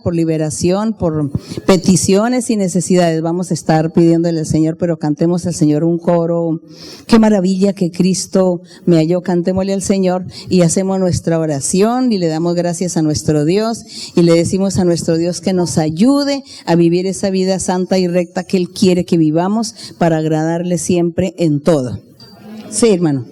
por liberación, por peticiones y necesidades. Vamos a estar pidiéndole al Señor, pero cantemos al Señor un coro. Qué maravilla que Cristo me halló. Cantémosle al Señor y hacemos nuestra oración y le damos gracias a nuestro Dios y le decimos a nuestro Dios que nos ayude a vivir esa vida santa y recta que Él quiere que vivamos para agradarle siempre en todo. Sí, hermano.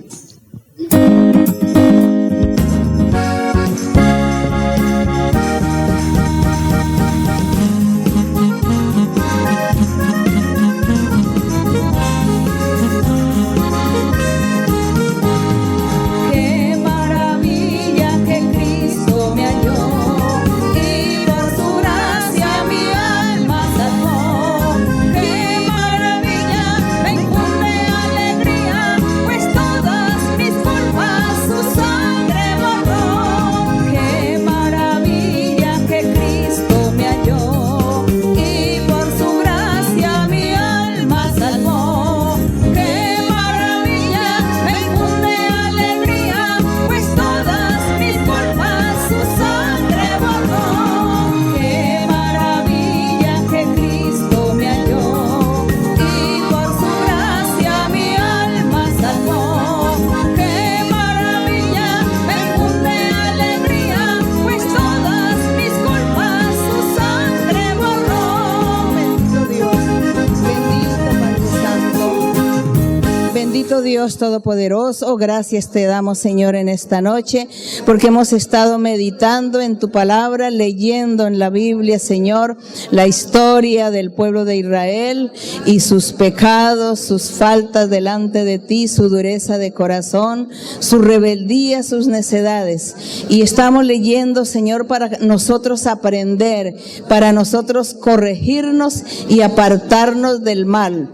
Dios Todopoderoso, gracias te damos, Señor, en esta noche, porque hemos estado meditando en tu palabra, leyendo en la Biblia, Señor, la historia del pueblo de Israel y sus pecados, sus faltas delante de ti, su dureza de corazón, su rebeldía, sus necedades. Y estamos leyendo, Señor, para nosotros aprender, para nosotros corregirnos y apartarnos del mal.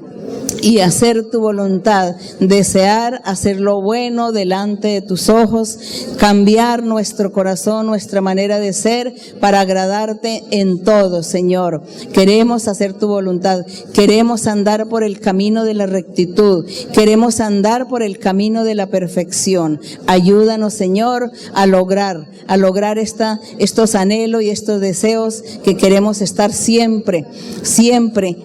y hacer tu voluntad, desear hacer lo bueno delante de tus ojos, cambiar nuestro corazón, nuestra manera de ser para agradarte en todo, Señor. Queremos hacer tu voluntad, queremos andar por el camino de la rectitud, queremos andar por el camino de la perfección. Ayúdanos, Señor, a lograr estos anhelos y estos deseos que queremos estar siempre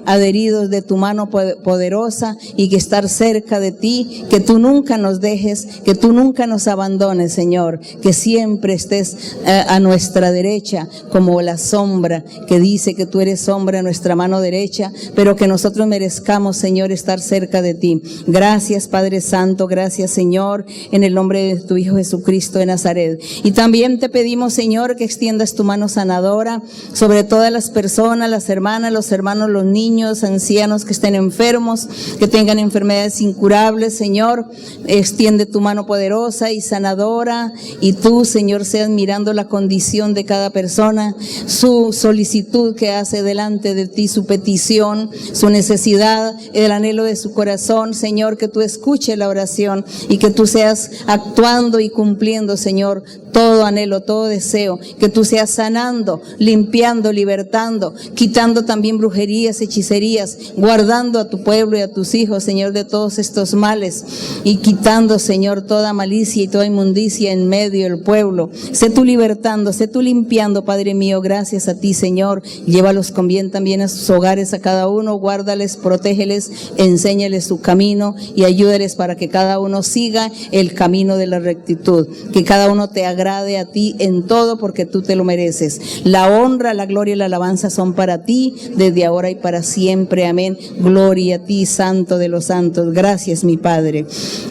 adheridos de tu mano poderosa y que estar cerca de ti, que tú nunca nos dejes, que tú nunca nos abandones, Señor, que siempre estés a nuestra derecha como la sombra que dice que tú eres sombra a nuestra mano derecha, pero que nosotros merezcamos, Señor, estar cerca de ti. Gracias, Padre Santo, gracias, Señor, en el nombre de tu Hijo Jesucristo de Nazaret. Y también te pedimos, Señor, que extiendas tu mano sanadora sobre todas las personas, las hermanas, los hermanos, los niños, ancianos que estén enfermos, que tengan enfermedades incurables, Señor. Extiende tu mano poderosa y sanadora, y tú, Señor, seas mirando la condición de cada persona, su solicitud que hace delante de ti, su petición, su necesidad, el anhelo de su corazón, Señor, que tú escuches la oración y que tú seas actuando y cumpliendo, Señor, todo anhelo, todo deseo, que tú seas sanando, limpiando, libertando, quitando también brujerías, hechicerías, guardando a tu pueblo y a tus hijos, Señor, de todos estos males, y quitando, Señor, toda malicia y toda inmundicia en medio del pueblo. Sé tú libertando, sé tú limpiando, Padre mío. Gracias a ti, Señor. Llévalos con bien también a sus hogares, a cada uno, guárdales, protégeles, enséñales su camino y ayúdales para que cada uno siga el camino de la rectitud, que cada uno te agrade a ti en todo, porque tú te lo mereces. La honra, la gloria y la alabanza son para ti, desde ahora y para siempre. Amén. Gloria a ti, Santo de los santos. Gracias, mi Padre.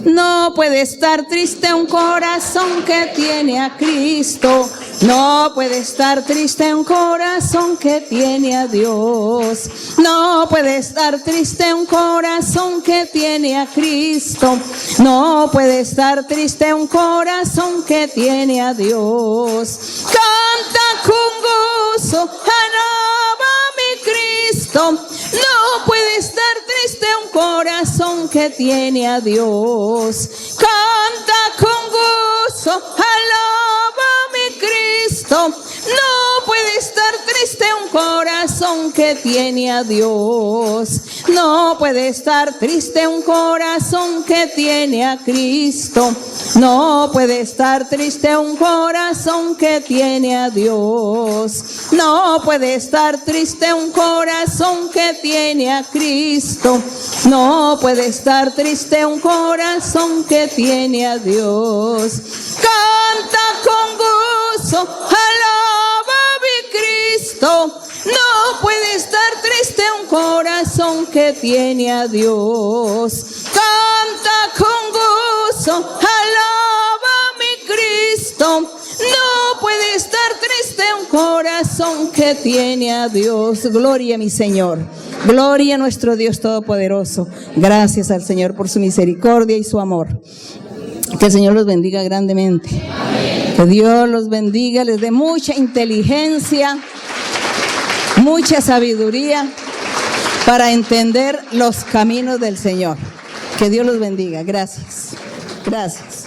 No puede estar triste un corazón que tiene a Cristo. No puede estar triste un corazón que tiene a Dios. No puede estar triste un corazón que tiene a Cristo. No puede estar triste un corazón que tiene a Dios. Canta con gozo, alaba a mi Cristo. No puede estar triste un corazón que tiene a Dios. Canta con gozo, alaba a mi Cristo. No puede estar triste un corazón que tiene a Dios. No puede estar triste un corazón que tiene a Cristo. No puede estar triste un corazón que tiene a Dios. No puede estar triste un corazón que tiene a Cristo. No puede estar triste un corazón que tiene a Dios. Canta con gozo, alaba a mi Cristo. No puede estar triste un corazón que tiene a Dios. Canta con gozo, alaba a mi Cristo. No puede estar triste un corazón que tiene a Dios. Gloria a mi Señor. Gloria a nuestro Dios Todopoderoso. Gracias al Señor por su misericordia y su amor. Que el Señor los bendiga grandemente. Que Dios los bendiga, les dé mucha inteligencia, mucha sabiduría para entender los caminos del Señor. Que Dios los bendiga. Gracias. Gracias.